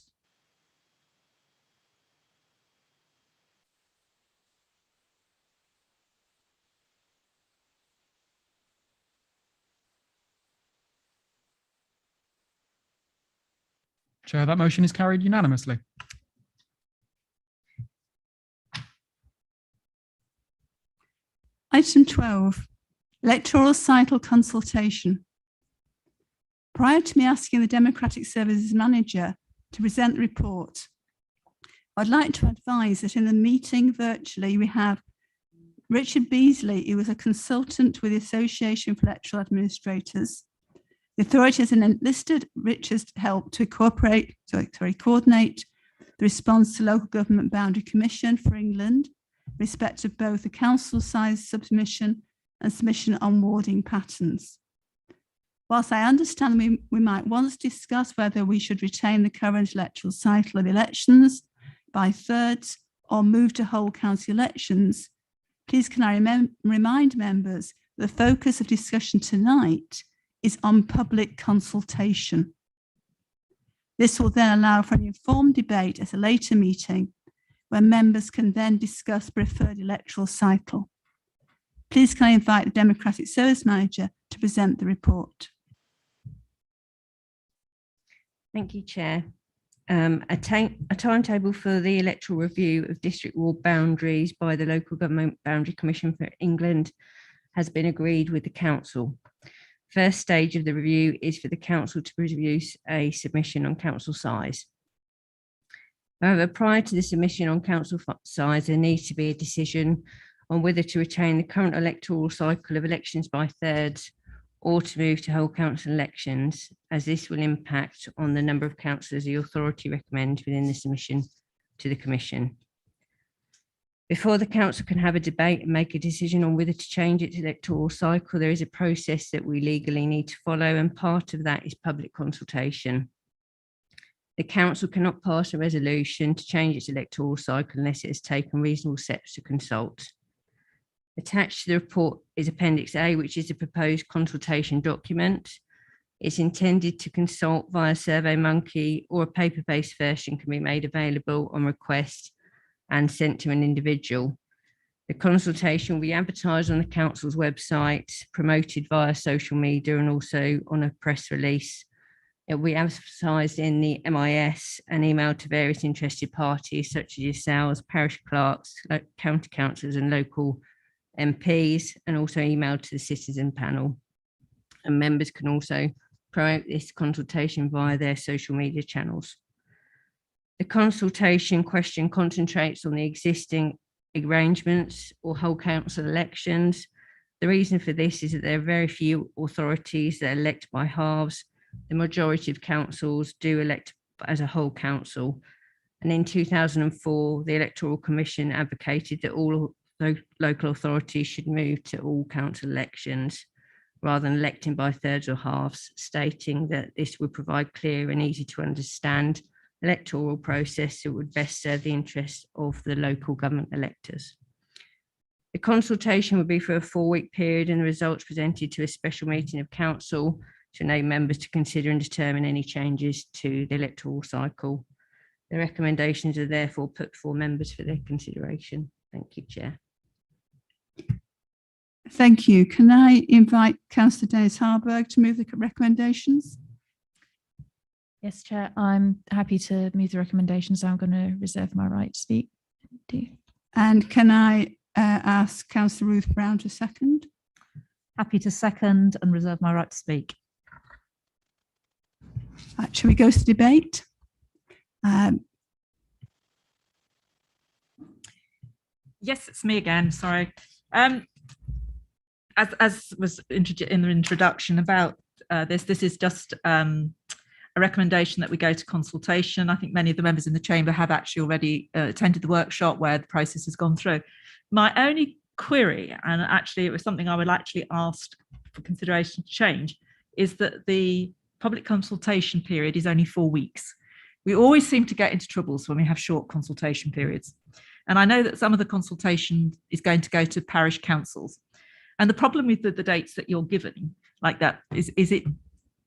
Chair, that motion is carried unanimously. Item 12, electoral cycle consultation. Prior to me asking the Democratic Services Manager to present the report, I'd like to advise that in the meeting virtually, we have Richard Beasley, who was a consultant with the Association for Electoral Administrators. The authority has enlisted Richard's help to coordinate the response to Local Government Boundary Commission for England, in respect of both the council size submission and submission on warding patterns. Whilst I understand we might once discuss whether we should retain the current electoral cycle of elections by thirds or move to whole county elections, please can I remind members the focus of discussion tonight is on public consultation. This will then allow for an informed debate at a later meeting where members can then discuss preferred electoral cycle. Please can I invite the Democratic Service Manager to present the report. Thank you, Chair. A timetable for the electoral review of district ward boundaries by the Local Government Boundary Commission for England has been agreed with the Council. First stage of the review is for the Council to produce a submission on council size. However, prior to the submission on council size, there needs to be a decision on whether to retain the current electoral cycle of elections by thirds or to move to whole council elections, as this will impact on the number of councillors the authority recommends within the submission to the Commission. Before the Council can have a debate and make a decision on whether to change its electoral cycle, there is a process that we legally need to follow, and part of that is public consultation. The Council cannot pass a resolution to change its electoral cycle unless it has taken reasonable steps to consult. Attached to the report is Appendix A, which is a proposed consultation document. It's intended to consult via SurveyMonkey, or a paper-based version can be made available on request and sent to an individual. The consultation will be advertised on the Council's website, promoted via social media, and also on a press release. It will be advertised in the MIS and emailed to various interested parties such as yourselves, parish clerks, county councillors and local MPs, and also emailed to the citizen panel. And members can also promote this consultation via their social media channels. The consultation question concentrates on the existing arrangements or whole council elections. The reason for this is that there are very few authorities that elect by halves. The majority of councils do elect as a whole council. And in 2004, the Electoral Commission advocated that all local authorities should move to all council elections rather than electing by thirds or halves, stating that this would provide clear and easy to understand electoral process that would best serve the interests of the local government electors. The consultation would be for a 4-week period, and the results presented to a special meeting of council to enable members to consider and determine any changes to the electoral cycle. The recommendations are therefore put before members for their consideration. Thank you, Chair. Thank you. Can I invite Councillor Dennis Harburg to move the recommendations? Yes, Chair, I'm happy to move the recommendations. I'm going to reserve my right to speak. And can I ask Councillor Ruth Brown to second? Happy to second and reserve my right to speak. Shall we go to debate? Yes, it's me again. Sorry. As was in the introduction about this is just a recommendation that we go to consultation. I think many of the members in the chamber have actually already attended the workshop where the process has gone through. My only query, and actually it was something I would actually ask for consideration to change, is that the public consultation period is only 4 weeks. We always seem to get into troubles when we have short consultation periods. And I know that some of the consultation is going to go to parish councils. And the problem with the dates that you're given like that is it,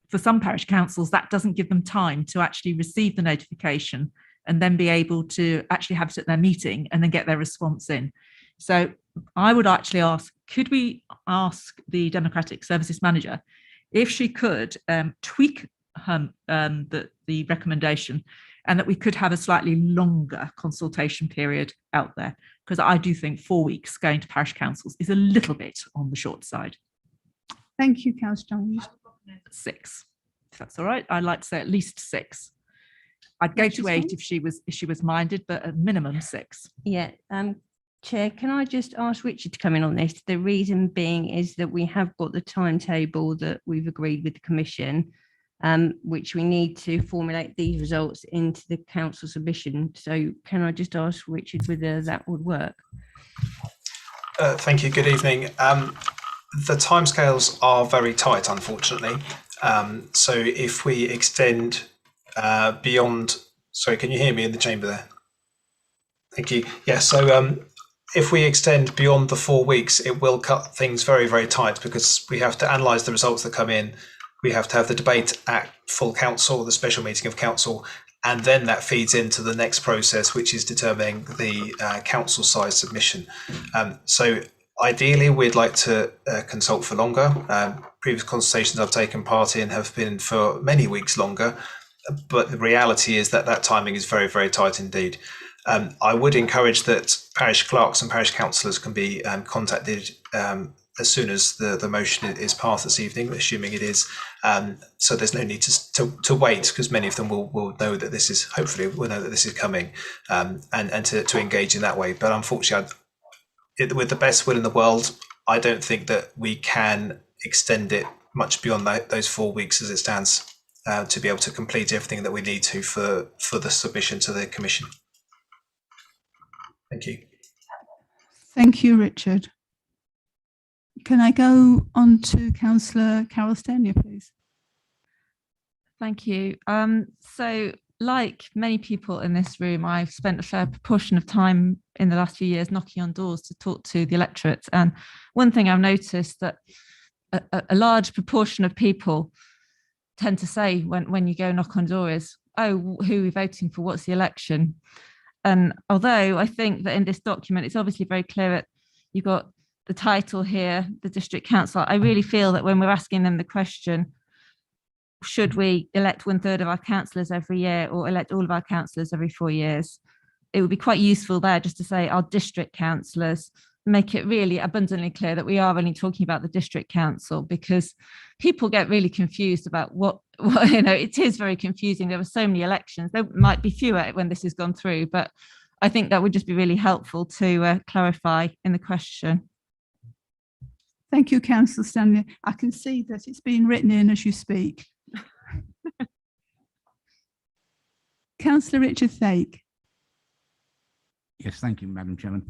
for some parish councils, that doesn't give them time to actually receive the notification and then be able to actually have it at their meeting and then get their response in. So I would actually ask, could we ask the Democratic Services Manager if she could tweak the recommendation, and that we could have a slightly longer consultation period out there, because I do think 4 weeks going to parish councils is a little bit on the short side. Thank you, Councillor Jones. 6, if that's all right. I'd like to say at least 6. I'd go to 8 if she was minded, but at minimum 6. Yeah, Chair, can I just ask Richard to come in on this? The reason being is that we have got the timetable that we've agreed with the Commission, which we need to formulate these results into the council submission. So can I just ask Richard whether that would work? Thank you. Good evening. The timescales are very tight, unfortunately. So if we extend beyond, sorry, can you hear me in the chamber there? Thank you. Yeah, so if we extend beyond the 4 weeks, it will cut things very, very tight, because we have to analyse the results that come in. We have to have the debate at full council, the special meeting of council, and then that feeds into the next process, which is determining the council size submission. So ideally, we'd like to consult for longer. Previous consultations I've taken part in have been for many weeks longer, but the reality is that that timing is very, very tight indeed. I would encourage that parish clerks and parish councillors can be contacted as soon as the motion is passed this evening, assuming it is. So there's no need to wait, because many of them will know that this is, hopefully will know that this is coming, and to engage in that way. But unfortunately, with the best will in the world, I don't think that we can extend it much beyond those 4 weeks as it stands, to be able to complete everything that we need to for the submission to the Commission. Thank you. Thank you, Richard. Can I go on to Councillor Carol Stenier, please? Thank you. So like many people in this room, I've spent a fair proportion of time in the last few years knocking on doors to talk to the electorate. And one thing I've noticed that a large proportion of people tend to say when you go knock on door is, oh, who are we voting for? What's the election? And although I think that in this document, it's obviously very clear that you've got the title here, the district council, I really feel that when we're asking them the question, should we elect 1/3 of our councillors every year or elect all of our councillors every 4 years, it would be quite useful there just to say our district councillors, make it really abundantly clear that we are only talking about the district council, because people get really confused about what it is very confusing. There were so many elections. There might be fewer when this has gone through, but I think that would just be really helpful to clarify in the question. Thank you, Councillor Stanley. I can see that it's being written in as you speak. Councillor Richard Thake. Yes, thank you, Madam Chairman.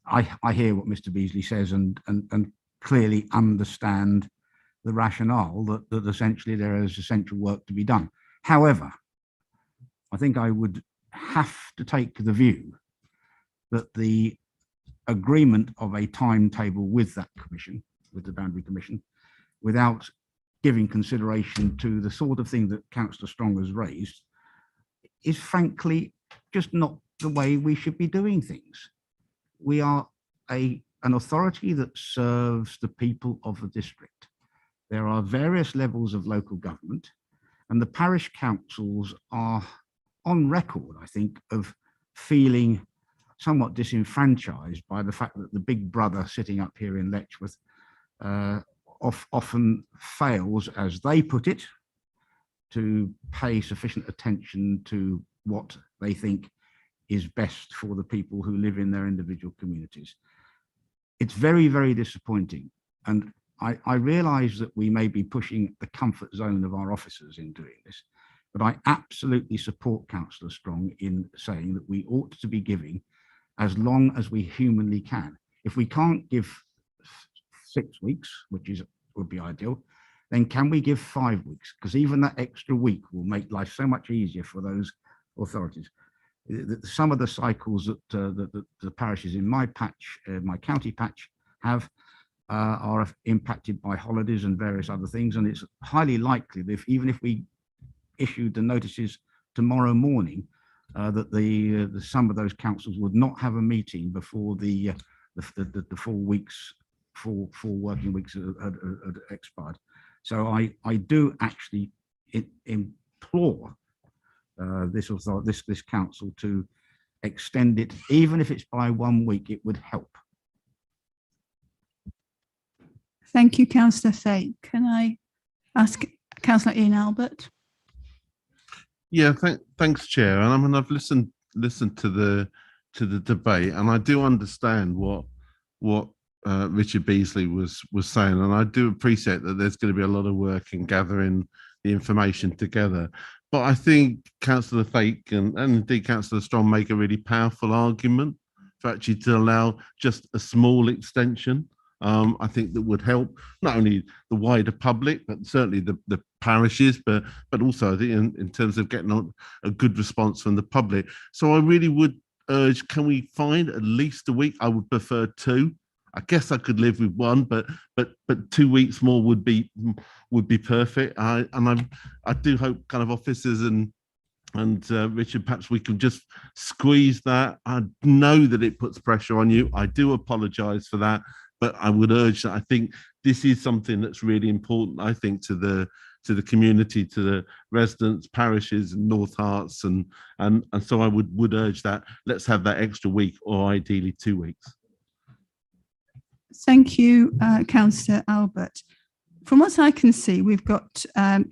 I hear what Mr. Beasley says and clearly understand the rationale that essentially there is essential work to be done. However, I think I would have to take the view that the agreement of a timetable with that commission, with the Boundary Commission, without giving consideration to the sort of thing that Councillor Strong has raised, is frankly just not the way we should be doing things. We are an authority that serves the people of the district. There are various levels of local government, and the parish councils are on record, I think, of feeling somewhat disenfranchised by the fact that the big brother sitting up here in Letchworth often fails, as they put it, to pay sufficient attention to what they think is best for the people who live in their individual communities. It's very, very disappointing. And I realise that we may be pushing the comfort zone of our officers in doing this, but I absolutely support Councillor Strong in saying that we ought to be giving as long as we humanly can. If we can't give 6 weeks, which would be ideal, then can we give 5 weeks? Because even that extra week will make life so much easier for those authorities. Some of the cycles that the parishes in my patch, my county patch, have are impacted by holidays and various other things, and it's highly likely that even if we issued the notices tomorrow morning, that some of those councils would not have a meeting before the 4 weeks, full working weeks had expired. So I do actually implore this council to extend it, even if it's by 1 week. It would help. Thank you, Councillor Fake. Can I ask Councillor Ian Albert? Yeah, thanks, Chair. And I mean, I've listened to the debate, and I do understand what Richard Beasley was saying, and I do appreciate that there's going to be a lot of work in gathering the information together. But I think Councillor Fake and indeed Councillor Strong make a really powerful argument for actually to allow just a small extension. I think that would help not only the wider public, but certainly the parishes, but also I think in terms of getting a good response from the public. So I really would urge, can we find at least a week? I would prefer 2. I guess I could live with 1, but 2 weeks more would be perfect. I do hope kind of officers and Richard, perhaps we can just squeeze that. I know that it puts pressure on you. I do apologise for that, but I would urge that I think this is something that's really important, I think, to the community, to the residents, parishes, and North Herts, and so I would urge that let's have that extra week, or ideally 2 weeks. Thank you, Councillor Albert. From what I can see, we've got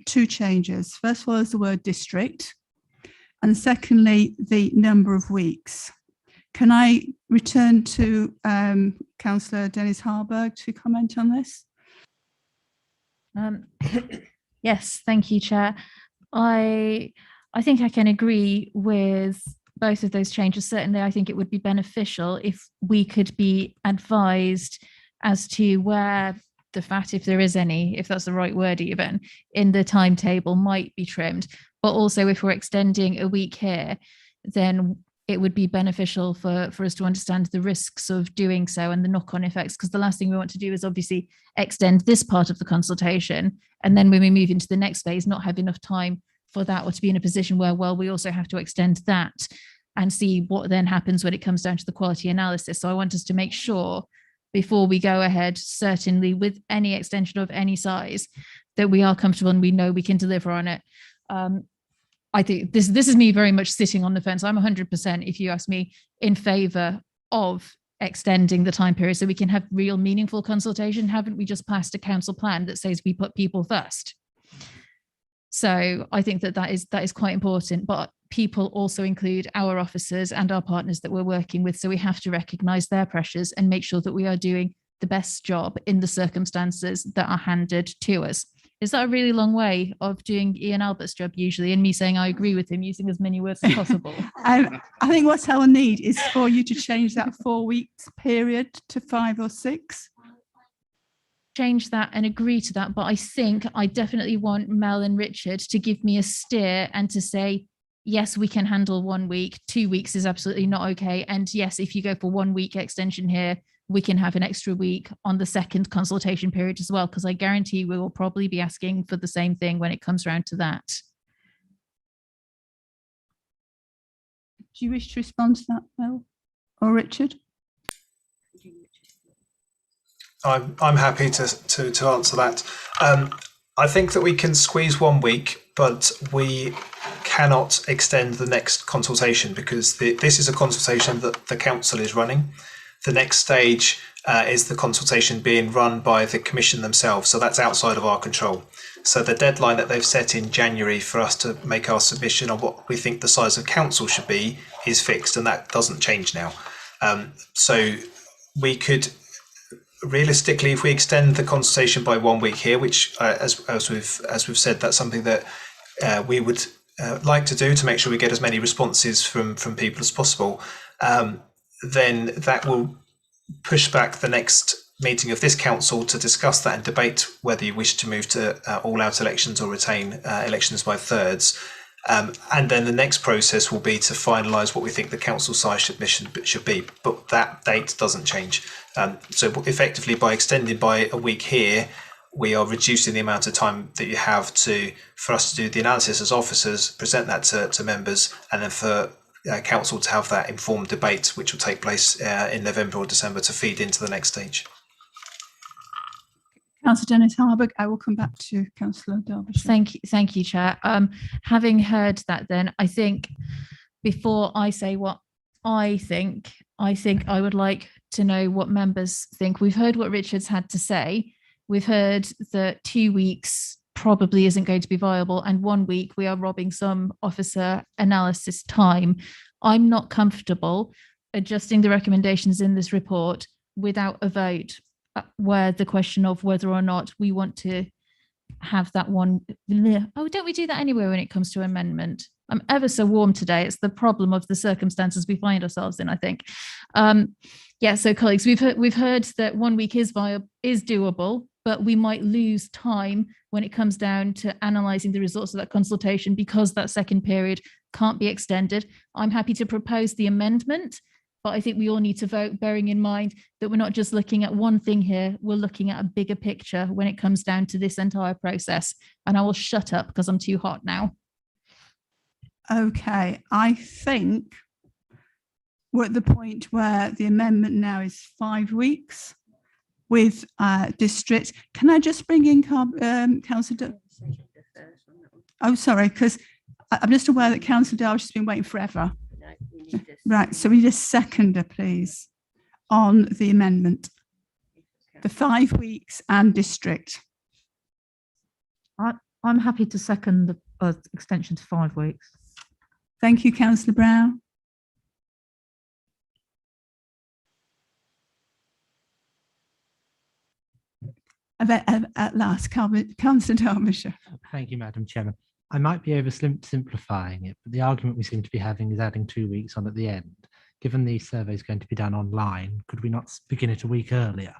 2 changes. First of all is the word district, and secondly, the number of weeks. Can I return to Councillor Dennis Harburg to comment on this? Yes, thank you, Chair. I think I can agree with both of those changes. Certainly, I think it would be beneficial if we could be advised as to where the fat, if there is any, if that's the right word even, in the timetable might be trimmed. But also, if we're extending a week here, then it would be beneficial for us to understand the risks of doing so and the knock-on effects, because the last thing we want to do is obviously extend this part of the consultation, and then when we move into the next phase, not have enough time for that, or to be in a position where, well, we also have to extend that and see what then happens when it comes down to the quality analysis. So I want us to make sure before we go ahead, certainly with any extension of any size, that we are comfortable and we know we can deliver on it. I think this is me very much sitting on the fence. I'm 100%, if you ask me, in favour of extending the time period so we can have real meaningful consultation. Haven't we just passed a council plan that says we put people first? So I think that is quite important, but people also include our officers and our partners that we're working with. So we have to recognise their pressures and make sure that we are doing the best job in the circumstances that are handed to us. Is that a really long way of doing Ian Albert's job usually, and me saying I agree with him, using as many words as possible? I think what I will need is for you to change that 4 weeks period to 5 or 6. Change that and agree to that, but I think I definitely want Mel and Richard to give me a steer and to say, yes, we can handle 1 week, 2 weeks is absolutely not okay, and yes, if you go for 1 week extension here, we can have an extra week on the second consultation period as well, because I guarantee we will probably be asking for the same thing when it comes around to that. Do you wish to respond to that, Mel or Richard? I'm happy to answer that. I think that we can squeeze 1 week, but we cannot extend the next consultation, because this is a consultation that the council is running. The next stage is the consultation being run by the commission themselves, so that's outside of our control. So the deadline that they've set in January for us to make our submission on what we think the size of council should be is fixed, and that doesn't change now. So we could realistically, if we extend the consultation by 1 week here, which as we've said, that's something that we would like to do to make sure we get as many responses from people as possible, then that will push back the next meeting of this council to discuss that and debate whether you wish to move to all-out elections or retain elections by thirds. And then the next process will be to finalise what we think the council size should be, but that date doesn't change. So effectively, by extending by a week here, we are reducing the amount of time that you have for us to do the analysis as officers, present that to members, and then for council to have that informed debate, which will take place in November or December to feed into the next stage. Councillor Dennis Harburg, I will come back to Councillor Derbyshire. Thank you, Chair. Having heard that, then I think before I say what I think I would like to know what members think. We've heard what Richard's had to say. We've heard that 2 weeks probably isn't going to be viable, and 1 week we are robbing some officer analysis time. I'm not comfortable adjusting the recommendations in this report without a vote, where the question of whether or not we want to have that one. Oh, don't we do that anyway when it comes to amendment? I'm ever so warm today. It's the problem of the circumstances we find ourselves in, I think. Yeah, so colleagues, we've heard that 1 week is doable, but we might lose time when it comes down to analysing the results of that consultation because that second period can't be extended. I'm happy to propose the amendment, but I think we all need to vote, bearing in mind that we're not just looking at one thing here, we're looking at a bigger picture when it comes down to this entire process. And I will shut up because I'm too hot now. Okay, I think we're at the point where the amendment now is 5 weeks with district. Can I just bring in Councillor? Oh, sorry, because I'm just aware that Councillor Derbyshire has been waiting forever. Right, so we need a seconder, please, on the amendment. The 5 weeks and district. I'm happy to second the extension to 5 weeks. Thank you, Councillor Brown. At last, Councillor Derbyshire. Thank you, Madam Chairman. I might be oversimplifying it, but the argument we seem to be having is adding 2 weeks on at the end. Given the survey is going to be done online, could we not begin it a week earlier?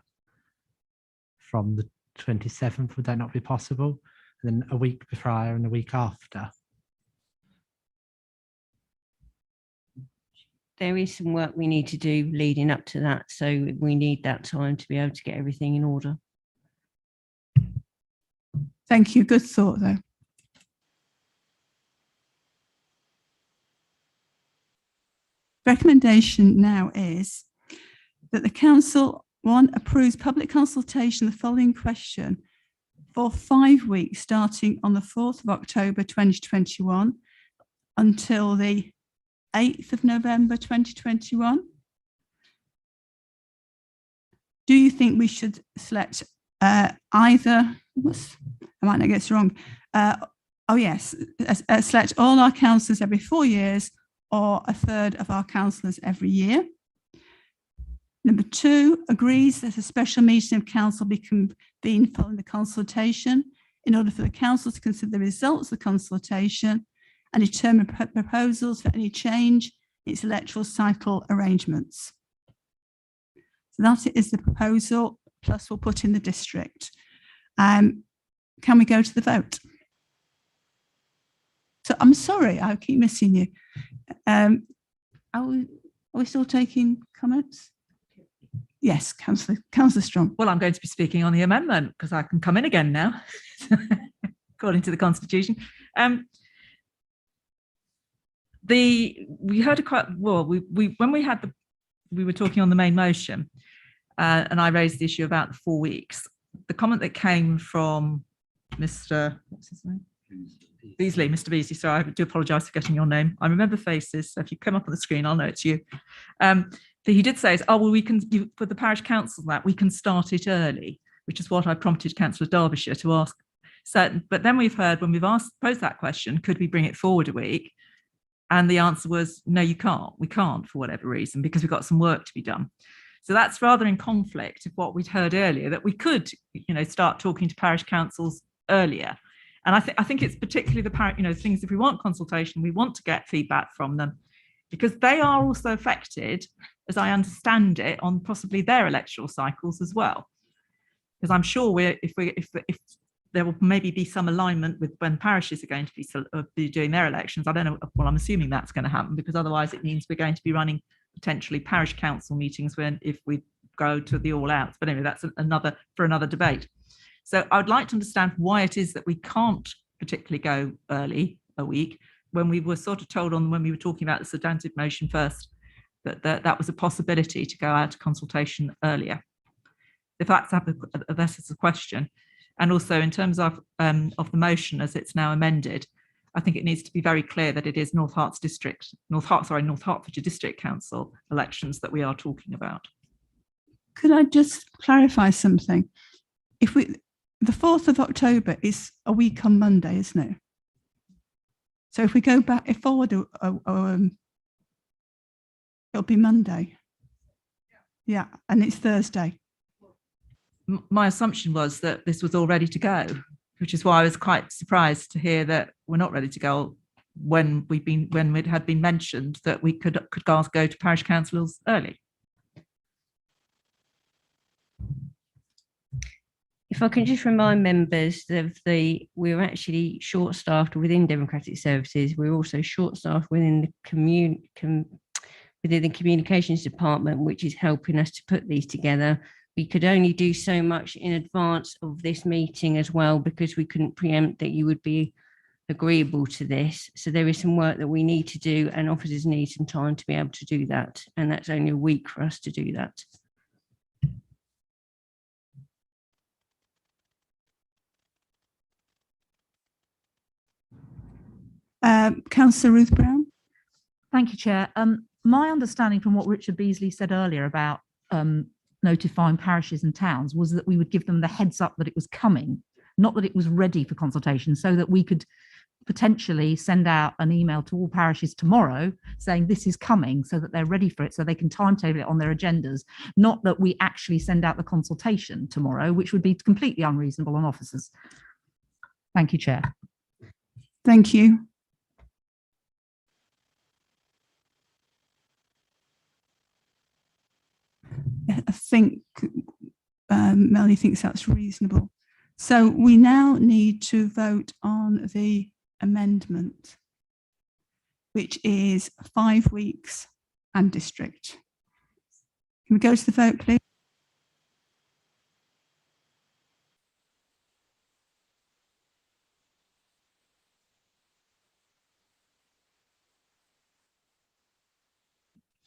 From the 27th, would that not be possible? And then a week prior and a week after? There is some work we need to do leading up to that, so we need that time to be able to get everything in order. Thank you. Good thought, though. Recommendation now is that the council, 1, approves public consultation of the following question for 5 weeks starting on the 4th of October 2021 until the 8th of November 2021. Do you think we should select either, I might not get this wrong, oh yes, select all our councillors every 4 years or a third of our councillors every year? Number 2, agrees that a special meeting of council be convened following the consultation in order for the council to consider the results of the consultation and determine proposals for any change in its electoral cycle arrangements. So that is the proposal, plus we'll put in the district. Can we go to the vote? So I'm sorry, I keep missing you. Are we still taking comments? Yes, Councillor Strong. Well, I'm going to be speaking on the amendment because I can come in again now, according to the Constitution. We heard when we were talking on the main motion, and I raised the issue about the 4 weeks. The comment that came from Mr. what's his name? Beasley, Mr. Beasley. Sorry, I do apologise for getting your name. I remember faces, so if you come up on the screen, I'll know it's you. That he did say is, oh well, we can for the parish council that we can start it early, which is what I prompted Councillor Derbyshire to ask. So, but then we've heard when we've posed that question, could we bring it forward a week? And the answer was, no, you can't. We can't for whatever reason, because we've got some work to be done. So that's rather in conflict of what we'd heard earlier, that we could, start talking to parish councils earlier. And I think it's particularly the things, if we want consultation, we want to get feedback from them, because they are also affected, as I understand it, on possibly their electoral cycles as well. Because I'm sure if there will maybe be some alignment with when parishes are going to be doing their elections. I don't know. Well, I'm assuming that's going to happen, because otherwise it means we're going to be running potentially parish council meetings if we go to the all outs. But anyway, that's another debate. So I would like to understand why it is that we can't particularly go early a week, when we were sort of told when we were talking about the substantive motion first, that was a possibility to go out to consultation earlier. If that's a question. And also in terms of the motion as it's now amended, I think it needs to be very clear that it is North Hertfordshire District Council elections that we are talking about. Could I just clarify something? The 4th of October is a week on Monday, isn't it? So if we go forward, it'll be Monday. Yeah, and it's Thursday. My assumption was that this was all ready to go, which is why I was quite surprised to hear that we're not ready to go when it had been mentioned that we could go to parish councils early. If I can just remind members of we're actually short-staffed within Democratic Services. We're also short-staffed within the communications department, which is helping us to put these together. We could only do so much in advance of this meeting as well, because we couldn't preempt that you would be agreeable to this. So there is some work that we need to do, and officers need some time to be able to do that. And that's only a week for us to do that. Councillor Ruth Brown. Thank you, Chair. My understanding from what Richard Beasley said earlier about notifying parishes and towns was that we would give them the heads up that it was coming, not that it was ready for consultation, so that we could potentially send out an email to all parishes tomorrow saying this is coming, so that they're ready for it, so they can timetable it on their agendas, not that we actually send out the consultation tomorrow, which would be completely unreasonable on officers. Thank you, Chair. Thank you. I think Melanie thinks that's reasonable. So we now need to vote on the amendment, which is 5 weeks and district. Can we go to the vote, please?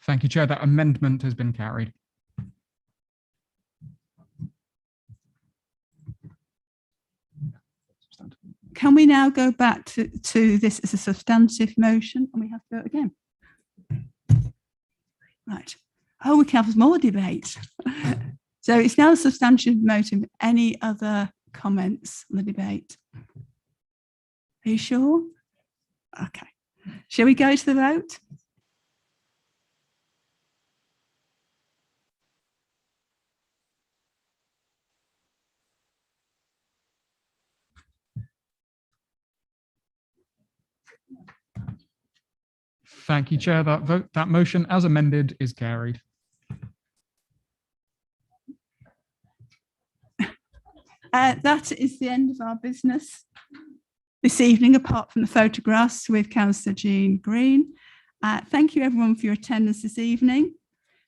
Thank you, Chair. That amendment has been carried. Can we now go back to this as a substantive motion, and we have to vote again? Right. Oh, we can have more debate. So it's now a substantive motion. Any other comments on the debate? Are you sure? Okay. Shall we go to the vote? Thank you, Chair. That motion as amended is carried. That is the end of our business this evening, apart from the photographs with Councillor Jean Green. Thank you, everyone, for your attendance this evening.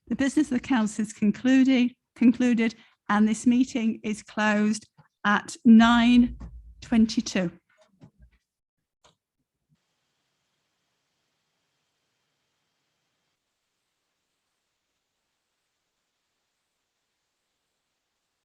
The business of the council is concluded, and this meeting is closed at 9:22.